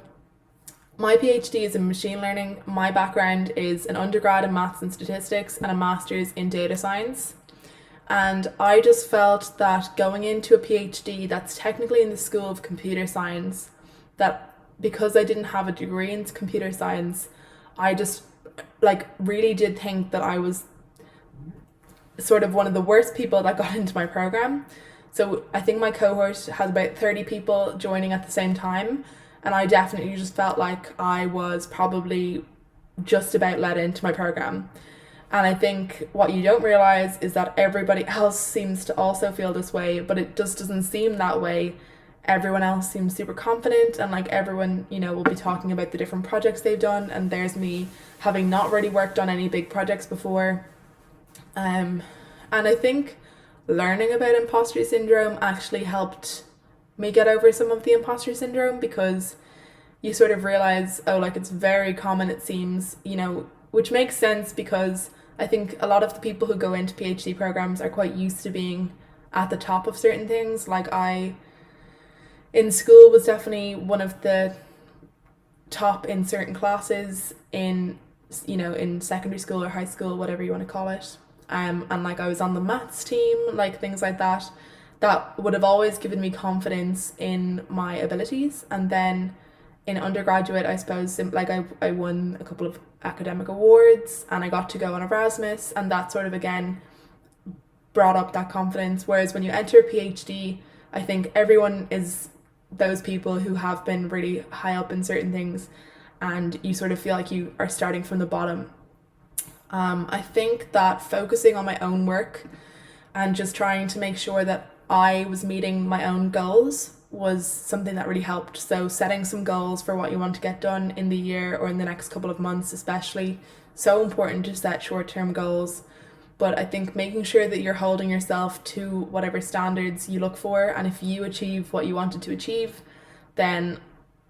my PhD is in machine learning. My background is an undergrad in maths and statistics and a master's in data science. And I just felt that going into a PhD that's technically in the School of Computer Science, that because I didn't have a degree in computer science, I just really did think that I was sort of one of the worst people that got into my program. So I think my cohort has about 30 people joining at the same time, and I definitely just felt like I was probably just about let into my program. And I think what you don't realize is that everybody else seems to also feel this way, but it just doesn't seem that way. Everyone else seems super confident, and everyone, will be talking about the different projects they've done, and there's me having not really worked on any big projects before. And I think learning about imposter syndrome actually helped me get over some of the imposter syndrome, because you sort of realize, it's very common, it seems, which makes sense, because I think a lot of the people who go into PhD programs are quite used to being at the top of certain things. I in school was definitely one of the top in certain classes in secondary school or high school, whatever you want to call it. And I was on the maths team, things like that. That would have always given me confidence in my abilities. And then in undergraduate, I suppose, I won a couple of academic awards, and I got to go on Erasmus, and that sort of again brought up that confidence. Whereas when you enter a PhD, I think everyone is those people who have been really high up in certain things, and you sort of feel like you are starting from the bottom. I think that focusing on my own work and just trying to make sure that I was meeting my own goals was something that really helped. So setting some goals for what you want to get done in the year or in the next couple of months, especially, so important to set short-term goals. But I think making sure that you're holding yourself to whatever standards you look for, and if you achieve what you wanted to achieve, then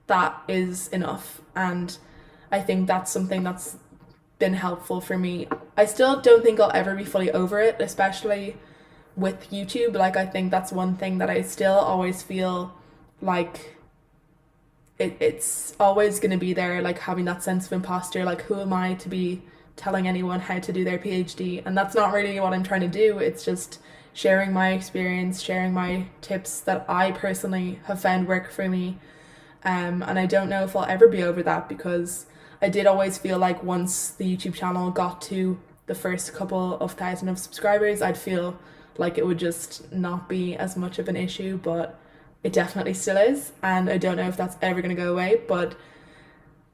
that is enough. And I think that's something that's been helpful for me. I still don't think I'll ever be fully over it, especially with YouTube. I think that's one thing that I still always feel like it's always going to be there, having that sense of imposter, who am I to be telling anyone how to do their PhD? And that's not really what I'm trying to do. It's just sharing my experience, sharing my tips that I personally have found work for me. And I don't know if I'll ever be over that, because I did always feel like once the YouTube channel got to the first couple of thousand of subscribers, I'd feel like it would just not be as much of an issue, but it definitely still is, and I don't know if that's ever going to go away. But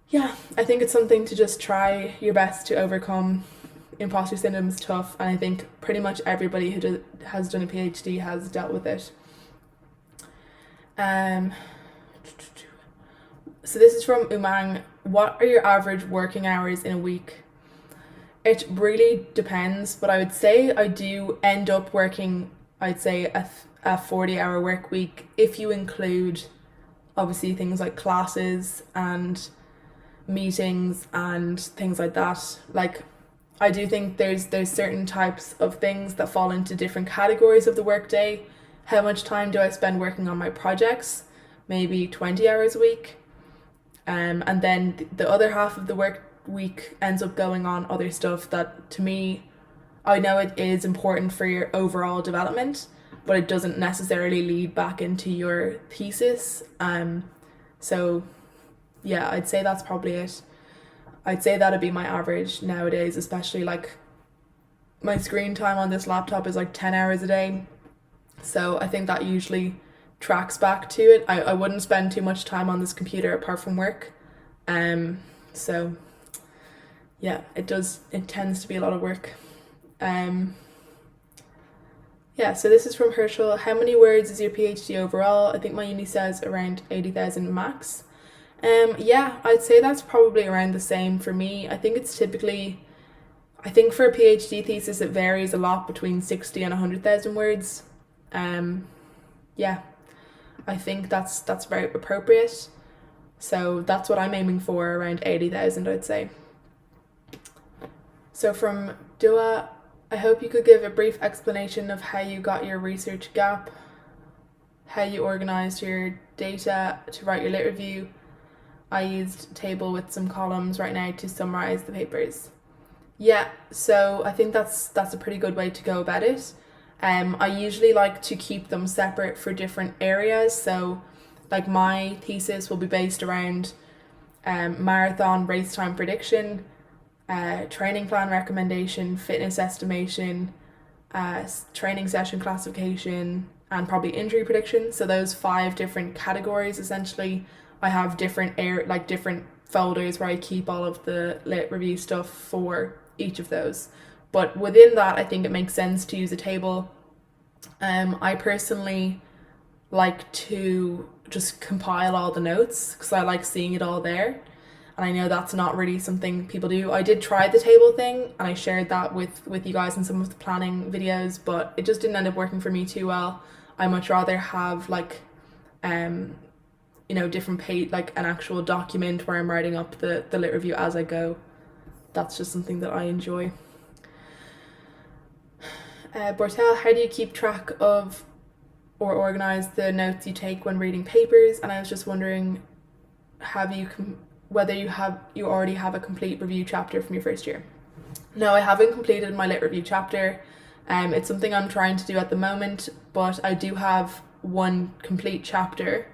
yeah, I think it's something to just try your best to overcome. Imposter syndrome is tough, and I think pretty much everybody who has done a PhD has dealt with it. So this is from Umang: what are your average working hours in a week? It really depends, but I would say I do end up working, I'd say, a 40-hour work week, if you include obviously things like classes and meetings and things like that. I do think there's certain types of things that fall into different categories of the workday, How much time do I spend working on my projects? Maybe 20 hours a week. And then the other half of the work week ends up going on other stuff that, to me, I know it is important for your overall development, but it doesn't necessarily lead back into your thesis. So yeah, I'd say that's probably it. I'd say that'd be my average nowadays, especially like my screen time on this laptop is like 10 hours a day. So I think that usually tracks back to it. I wouldn't spend too much time on this computer apart from work. So yeah, it tends to be a lot of work. Yeah, so this is from Herschel. How many words is your PhD overall? I think my uni says around 80,000 max. Yeah, I'd say that's probably around the same for me. I think it's typically, I think for a PhD thesis it varies a lot between 60 and 100,000 words. Yeah, I think that's very appropriate. So that's what I'm aiming for, around 80,000, I'd say. So from Dua, I hope you could give a brief explanation of how you got your research gap, how you organised your data to write your lit review. I used a table with some columns right now to summarise the papers. Yeah, so I think that's a pretty good way to go about it. I usually like to keep them separate for different areas. So like my thesis will be based around marathon race time prediction, training plan recommendation, fitness estimation, training session classification, and probably injury prediction. So those 5 different categories, essentially, I have different different folders where I keep all of the lit review stuff for each of those. But within that, I think it makes sense to use a table. I personally like to just compile all the notes because I like seeing it all there. And I know that's not really something people do. I did try the table thing and I shared that with you guys in some of the planning videos, but it just didn't end up working for me too well. I much rather have different page, like an actual document where I'm writing up the lit review as I go. That's just something that I enjoy. Bortel, how do you keep track of or organize the notes you take when reading papers? And I was just wondering, whether you already have a complete review chapter from your first year. No, I haven't completed my lit review chapter. It's something I'm trying to do at the moment, but I do have one complete chapter,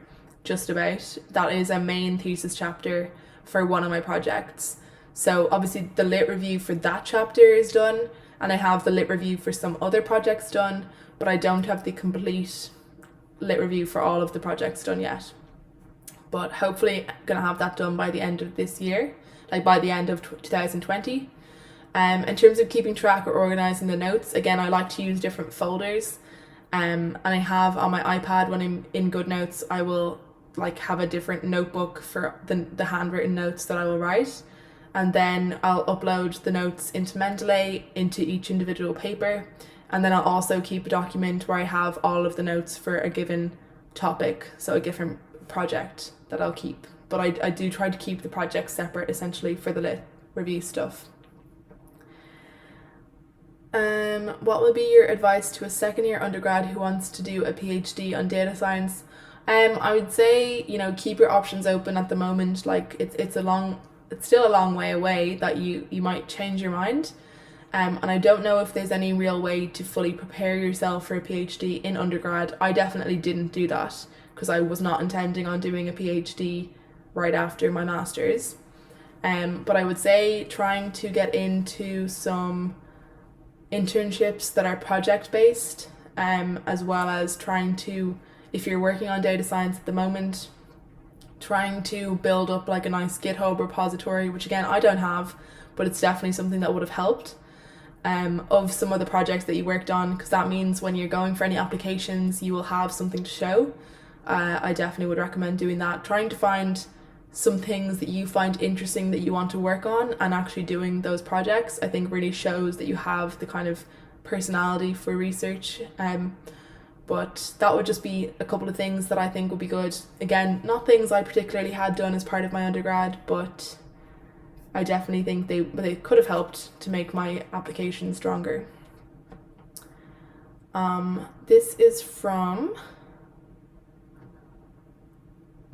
just about, that is a main thesis chapter for one of my projects. So obviously the lit review for that chapter is done, and I have the lit review for some other projects done, but I don't have the complete lit review for all of the projects done yet. But hopefully I'm gonna have that done by the end of this year, like by the end of 2020. In terms of keeping track or organising the notes, again, I like to use different folders. And I have on my iPad, when I'm in GoodNotes, I will have a different notebook for the handwritten notes that I will write. And then I'll upload the notes into Mendeley, into each individual paper. And then I'll also keep a document where I have all of the notes for a given topic, so a given project that I'll keep. But I do try to keep the projects separate, essentially, for the lit review stuff. What would be your advice to a second year undergrad who wants to do a PhD on data science? I would say, keep your options open at the moment. It's still a long way away that you might change your mind. And I don't know if there's any real way to fully prepare yourself for a PhD in undergrad. I definitely didn't do that because I was not intending on doing a PhD right after my master's. But I would say trying to get into some internships that are project based, as well as trying to, if you're working on data science at the moment, trying to build up a nice GitHub repository, which again I don't have, but it's definitely something that would have helped, of some of the projects that you worked on, because that means when you're going for any applications you will have something to show. I definitely would recommend doing that, trying to find some things that you find interesting that you want to work on, and actually doing those projects I think really shows that you have the kind of personality for research. But that would just be a couple of things that I think would be good. Again, not things I particularly had done as part of my undergrad, but I definitely think they could have helped to make my application stronger. This is from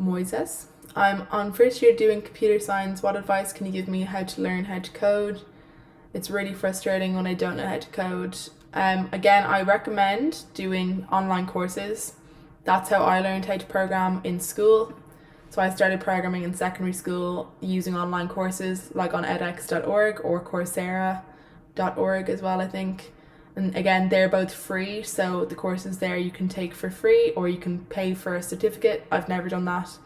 Moises. I'm on first year doing computer science. What advice can you give me how to learn how to code? It's really frustrating when I don't know how to code. Again, I recommend doing online courses. That's how I learned how to program in school. So I started programming in secondary school using online courses like on edX.org or Coursera.org as well, I think. And again, they're both free, so the courses there you can take for free or you can pay for a certificate. I've never done that,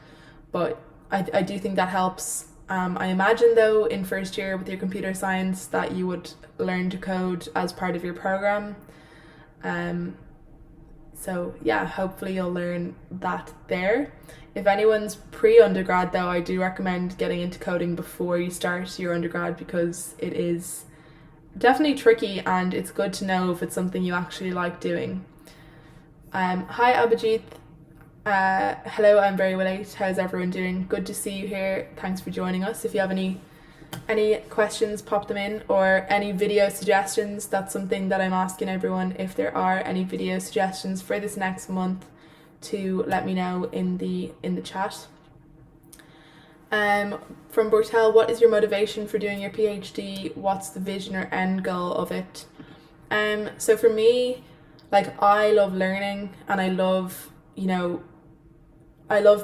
but I do think that helps. I imagine though in first year with your computer science that you would learn to code as part of your program. So yeah, hopefully you'll learn that there. If anyone's pre-undergrad though, I do recommend getting into coding before you start your undergrad because it is definitely tricky and it's good to know if it's something you actually like doing. Hi Abhijit. Hello, I'm very late. How's everyone doing? Good to see you here. Thanks for joining us. If you have any questions, pop them in, or any video suggestions. That's something that I'm asking everyone, if there are any video suggestions for this next month, to let me know in the chat. From Bortel, what is your motivation for doing your PhD? What's the vision or end goal of it? So for me, like, I love learning and I love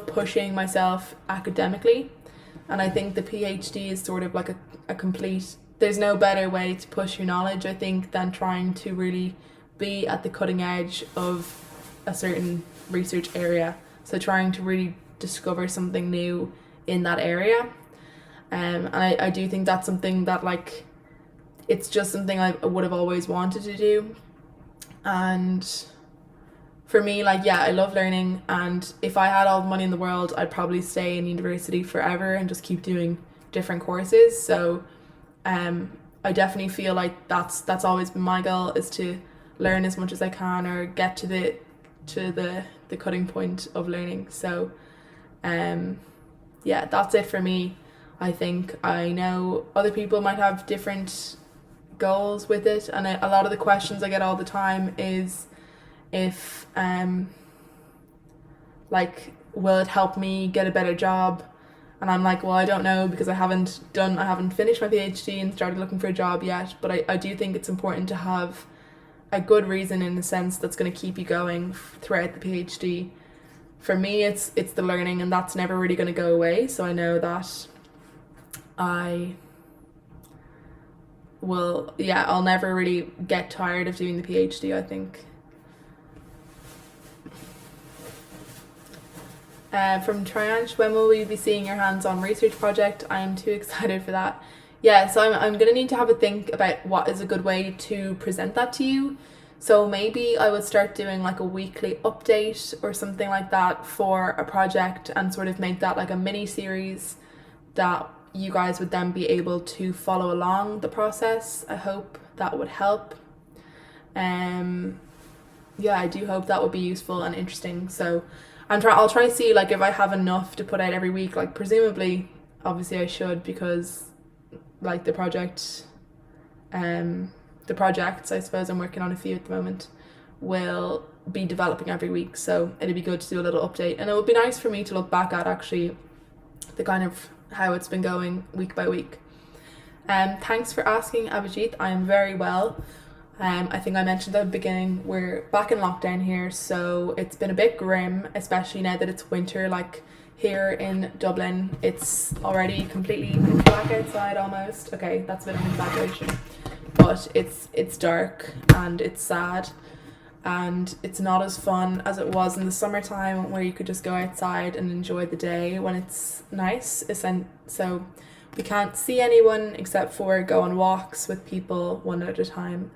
pushing myself academically, and I think the PhD is sort of like a complete, there's no better way to push your knowledge, I think, than trying to really be at the cutting edge of a certain research area. So trying to really discover something new in that area. And I do think that's something that, like, it's just something I would have always wanted to do. And for me, like, yeah, I love learning, and if I had all the money in the world, I'd probably stay in university forever and just keep doing different courses. So I definitely feel like that's always been my goal, is to learn as much as I can, or get to the cutting point of learning. So yeah, that's it for me. I think I know other people might have different goals with it, and a lot of the questions I get all the time is if like, will it help me get a better job? And I'm like, well, I don't know, because I haven't finished my PhD and started looking for a job yet, but I do think it's important to have a good reason, in the sense that's going to keep you going throughout the PhD. For me, it's the learning, and that's never really going to go away, so I know that I'll never really get tired of doing the PhD, I think. From Trianch, when will we be seeing your hands-on research project? I am too excited for that. Yeah, so I'm gonna need to have a think about what is a good way to present that to you. So maybe I would start doing like a weekly update or something like that for a project, and sort of make that like a mini series that you guys would then be able to follow along the process. I hope that would help. Yeah, I do hope that would be useful and interesting. So I'll try to see, like, if I have enough to put out every week. Like, presumably, obviously I should, because like the projects I suppose I'm working on a few at the moment will be developing every week, so it'd be good to do a little update, and it would be nice for me to look back at actually the kind of how it's been going week by week. Thanks for asking, Abhijit. I am very well. I think I mentioned at the beginning, we're back in lockdown here, so it's been a bit grim, especially now that it's winter. Like, here in Dublin, it's already completely black outside almost. Okay, that's a bit of an exaggeration, but it's dark and it's sad, and it's not as fun as it was in the summertime, where you could just go outside and enjoy the day when it's nice. So we can't see anyone except for go on walks with people one at a time.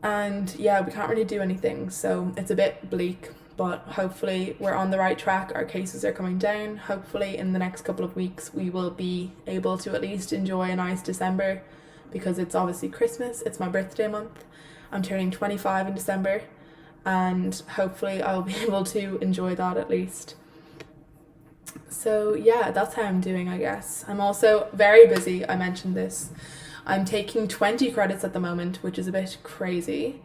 And yeah, we can't really do anything, so it's a bit bleak, but hopefully we're on the right track. Our cases are coming down. Hopefully in the next couple of weeks we will be able to at least enjoy a nice December, because it's obviously Christmas, it's my birthday month. I'm turning 25 in December, and hopefully I'll be able to enjoy that at least. So yeah, that's how I'm doing, I guess. I'm also very busy, I mentioned this. I'm taking 20 credits at the moment, which is a bit crazy.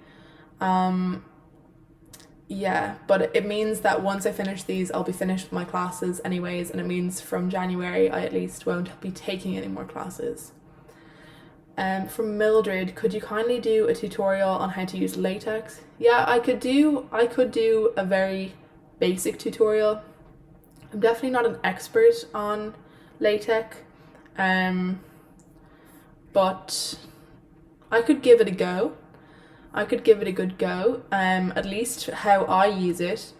Yeah, but it means that once I finish these, I'll be finished with my classes anyways, and it means from January I at least won't be taking any more classes. From Mildred, could you kindly do a tutorial on how to use latex? Yeah, I could do a very basic tutorial. I'm definitely not an expert on LaTeX, but I could give it a go. I could give it a good go, at least how I use it,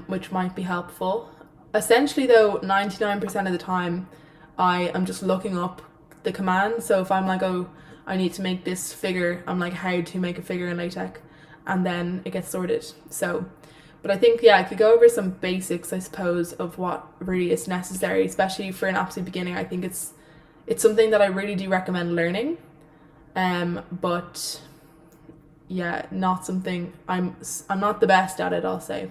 which might be helpful. Essentially though, 99% of the time I am just looking up the command. So if I'm like, oh, I need to make this figure, I'm like, how to make a figure in LaTeX, and then it gets sorted. So, but I think, yeah, I could go over some basics, I suppose, of what really is necessary, especially for an absolute beginner. I think it's something that I really do recommend learning, but yeah, not something I'm not the best at it, I'll say.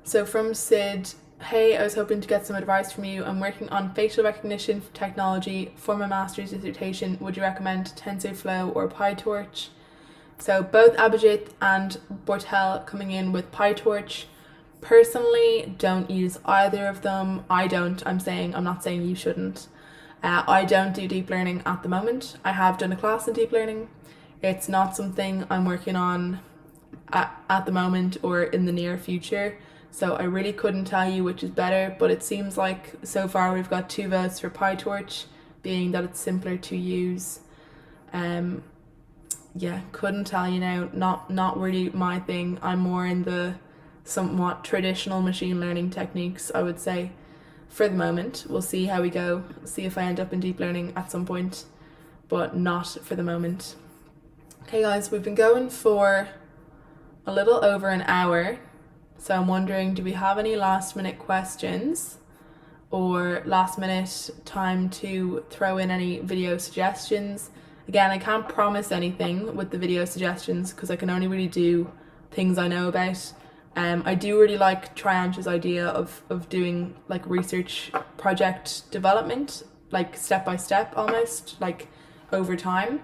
So from Sid, hey, I was hoping to get some advice from you. I'm working on facial recognition technology for my master's dissertation. Would you recommend TensorFlow or PyTorch? So both Abhijit and Bortel coming in with PyTorch. Personally, don't use either of them. I'm not saying you shouldn't. I don't do deep learning at the moment. I have done a class in deep learning. It's not something I'm working on at the moment or in the near future. So I really couldn't tell you which is better, but it seems like so far we've got 2 votes for PyTorch, being that it's simpler to use. Yeah, couldn't tell you now. Not really my thing. I'm more in the somewhat traditional machine learning techniques, I would say, for the moment. We'll see how we go. See if I end up in deep learning at some point, but not for the moment. Okay guys, we've been going for a little over an hour. So I'm wondering, do we have any last minute questions or last minute time to throw in any video suggestions? Again, I can't promise anything with the video suggestions because I can only really do things I know about. I do really like Trianch's idea of doing like research project development, like step by step almost, like over time.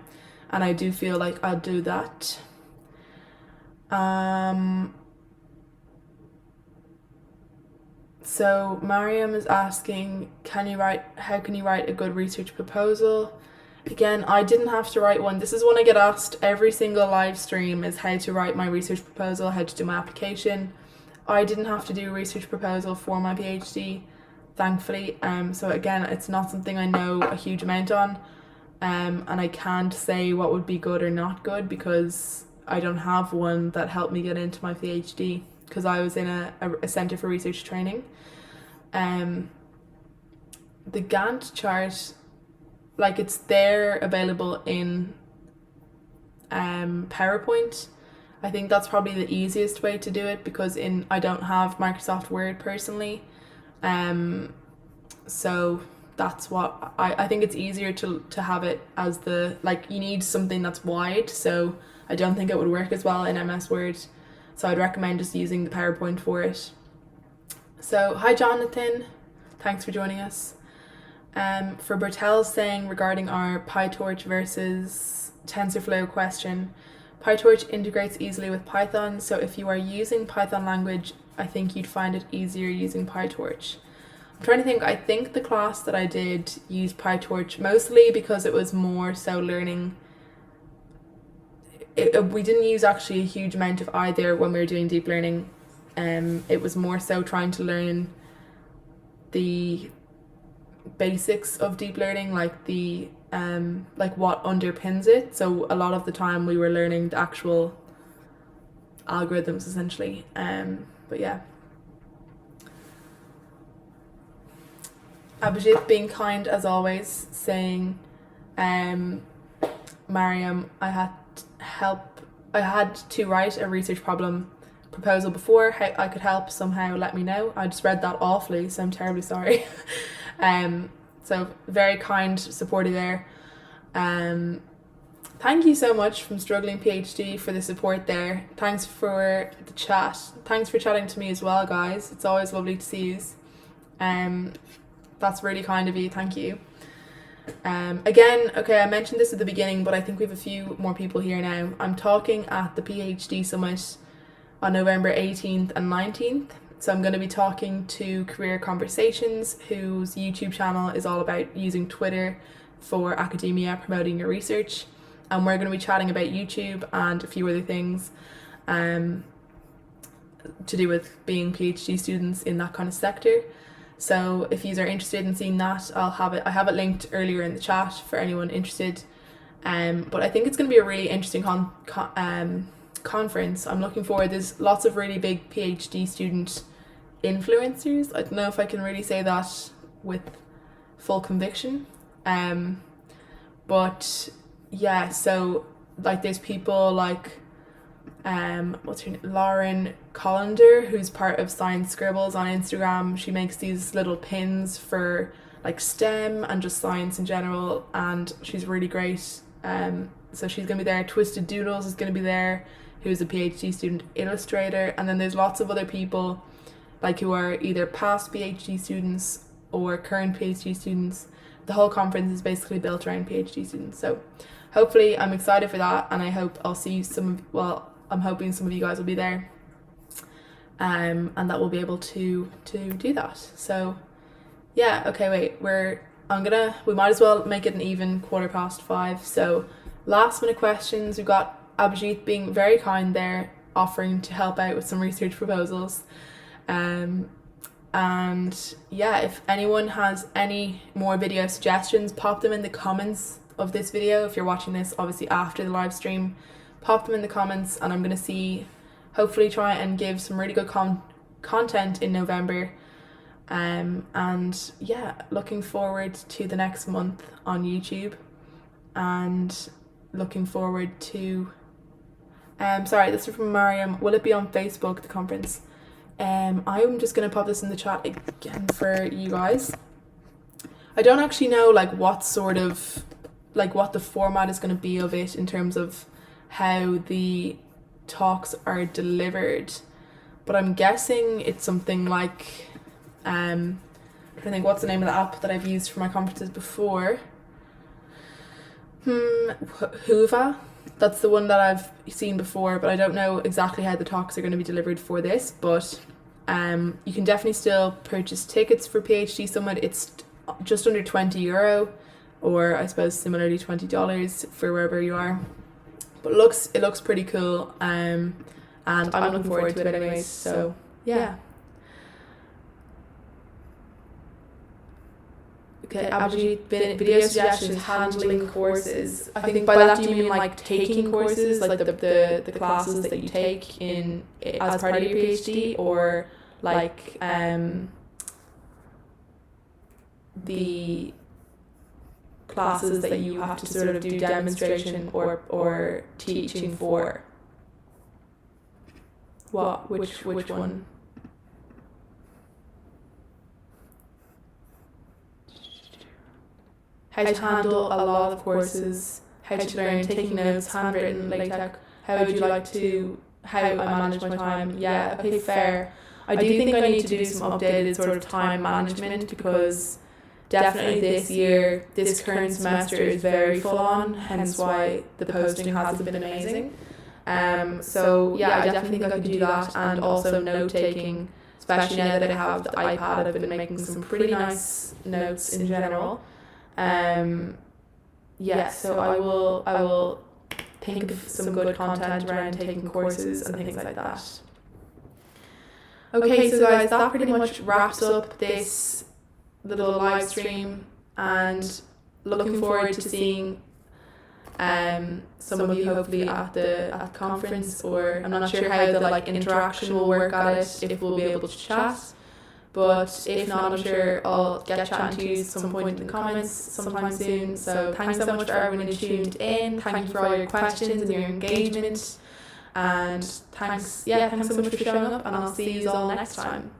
And I do feel like I'll do that. So Mariam is asking, how can you write a good research proposal? Again, I didn't have to write one. This is one I get asked every single live stream, is how to write my research proposal, how to do my application. I didn't have to do a research proposal for my PhD, thankfully. So again, it's not something I know a huge amount on. And I can't say what would be good or not good because I don't have one that helped me get into my PhD because I was in a Centre for Research Training. The Gantt chart, like, it's there available in PowerPoint. I think that's probably the easiest way to do it because I don't have Microsoft Word personally. So that's what I think it's easier to have it as you need something that's wide, so I don't think it would work as well in MS Word. So I'd recommend just using the PowerPoint for it. So hi Jonathan, thanks for joining us. For Bertel's saying regarding our PyTorch versus TensorFlow question, PyTorch integrates easily with Python, so if you are using Python language, I think you'd find it easier using PyTorch. I'm trying to think, I think the class that I did used PyTorch mostly because it was more so learning. We didn't use actually a huge amount of either when we were doing deep learning. It was more so trying to learn the basics of deep learning, like the like what underpins it. So a lot of the time we were learning the actual algorithms essentially. But yeah. Abhijit being kind as always, saying, Mariam, I had to write a research proposal before. How I could help somehow, let me know. I just read that awfully, so I'm terribly sorry. So very kind, supportive there. Thank you so much from Struggling PhD for the support there. Thanks for the chat. Thanks for chatting to me as well, guys. It's always lovely to see you. That's really kind of you, thank you. Again, okay, I mentioned this at the beginning, but I think we have a few more people here now. I'm talking at the PhD Summit on November 18th and 19th. So I'm going to be talking to Career Conversations, whose YouTube channel is all about using Twitter for academia, promoting your research. And we're going to be chatting about YouTube and a few other things to do with being PhD students in that kind of sector. So if you are interested in seeing that, I have it linked earlier in the chat for anyone interested. But I think it's going to be a really interesting conference. I'm looking forward. There's lots of really big PhD student influencers. I don't know if I can really say that with full conviction. But yeah, so like there's people like what's her name? Lauren Collender, who's part of Science Scribbles on Instagram. She makes these little pins for like STEM and just science in general, and she's really great. So she's gonna be there. Twisted Doodles is gonna be there, who's a PhD student illustrator, and then there's lots of other people like who are either past PhD students or current PhD students. The whole conference is basically built around PhD students. So hopefully I'm excited for that, and I hope I'll see I'm hoping some of you guys will be there, and that we'll be able to do that. So yeah, okay, wait, we might as well make it an even 5:15. So last minute questions. We've got Abhijit being very kind there, offering to help out with some research proposals. And yeah, if anyone has any more video suggestions, pop them in the comments of this video. If you're watching this obviously after the live stream, pop them in the comments, and I'm going to hopefully try and give some really good content in November. And yeah, looking forward to the next month on YouTube, and looking forward to sorry, this is from Mariam. Will it be on Facebook, the conference? I'm just going to pop this in the chat again for you guys. I don't actually know like what the format is going to be of it in terms of how the talks are delivered, but I'm guessing it's something like I think, what's the name of the app that I've used for my conferences before? Hoova. That's the one that I've seen before, but I don't know exactly how the talks are going to be delivered for this. But you can definitely still purchase tickets for PhD Summit. It's just under €20, or I suppose similarly $20 for wherever you are. But it looks pretty cool, and I'm looking forward to it anyways. So yeah. Okay, Abhijit, video suggestions, handling courses. I think by that do you mean like taking courses, like the classes that you take in as part of your PhD, or like the classes that you have to sort of do demonstration or teaching for? Which one? How to handle a lot of courses, how to learn, taking notes, handwritten, LaTeX, how I manage my time. Yeah, okay, fair. I do think I need to do some updated sort of time management, because definitely this current semester is very full on, hence why the posting hasn't been amazing. So yeah, I definitely think I could do that, and also note taking, especially now that I have the iPad. I've been making some pretty nice notes in general. Yeah, so I will think of some good content around taking courses and things like that. Okay, so guys, that pretty much wraps up this little live stream, and looking forward to seeing some of you hopefully at the conference, or I'm not sure how the like interaction will work at it, if we'll be able to chat. But if not, I'm sure I'll get chatting to you some point in the comments sometime soon. So thanks so much for everyone who tuned in. Thank you for all your questions and your engagement. And thanks so much for showing up, and I'll see you all next time.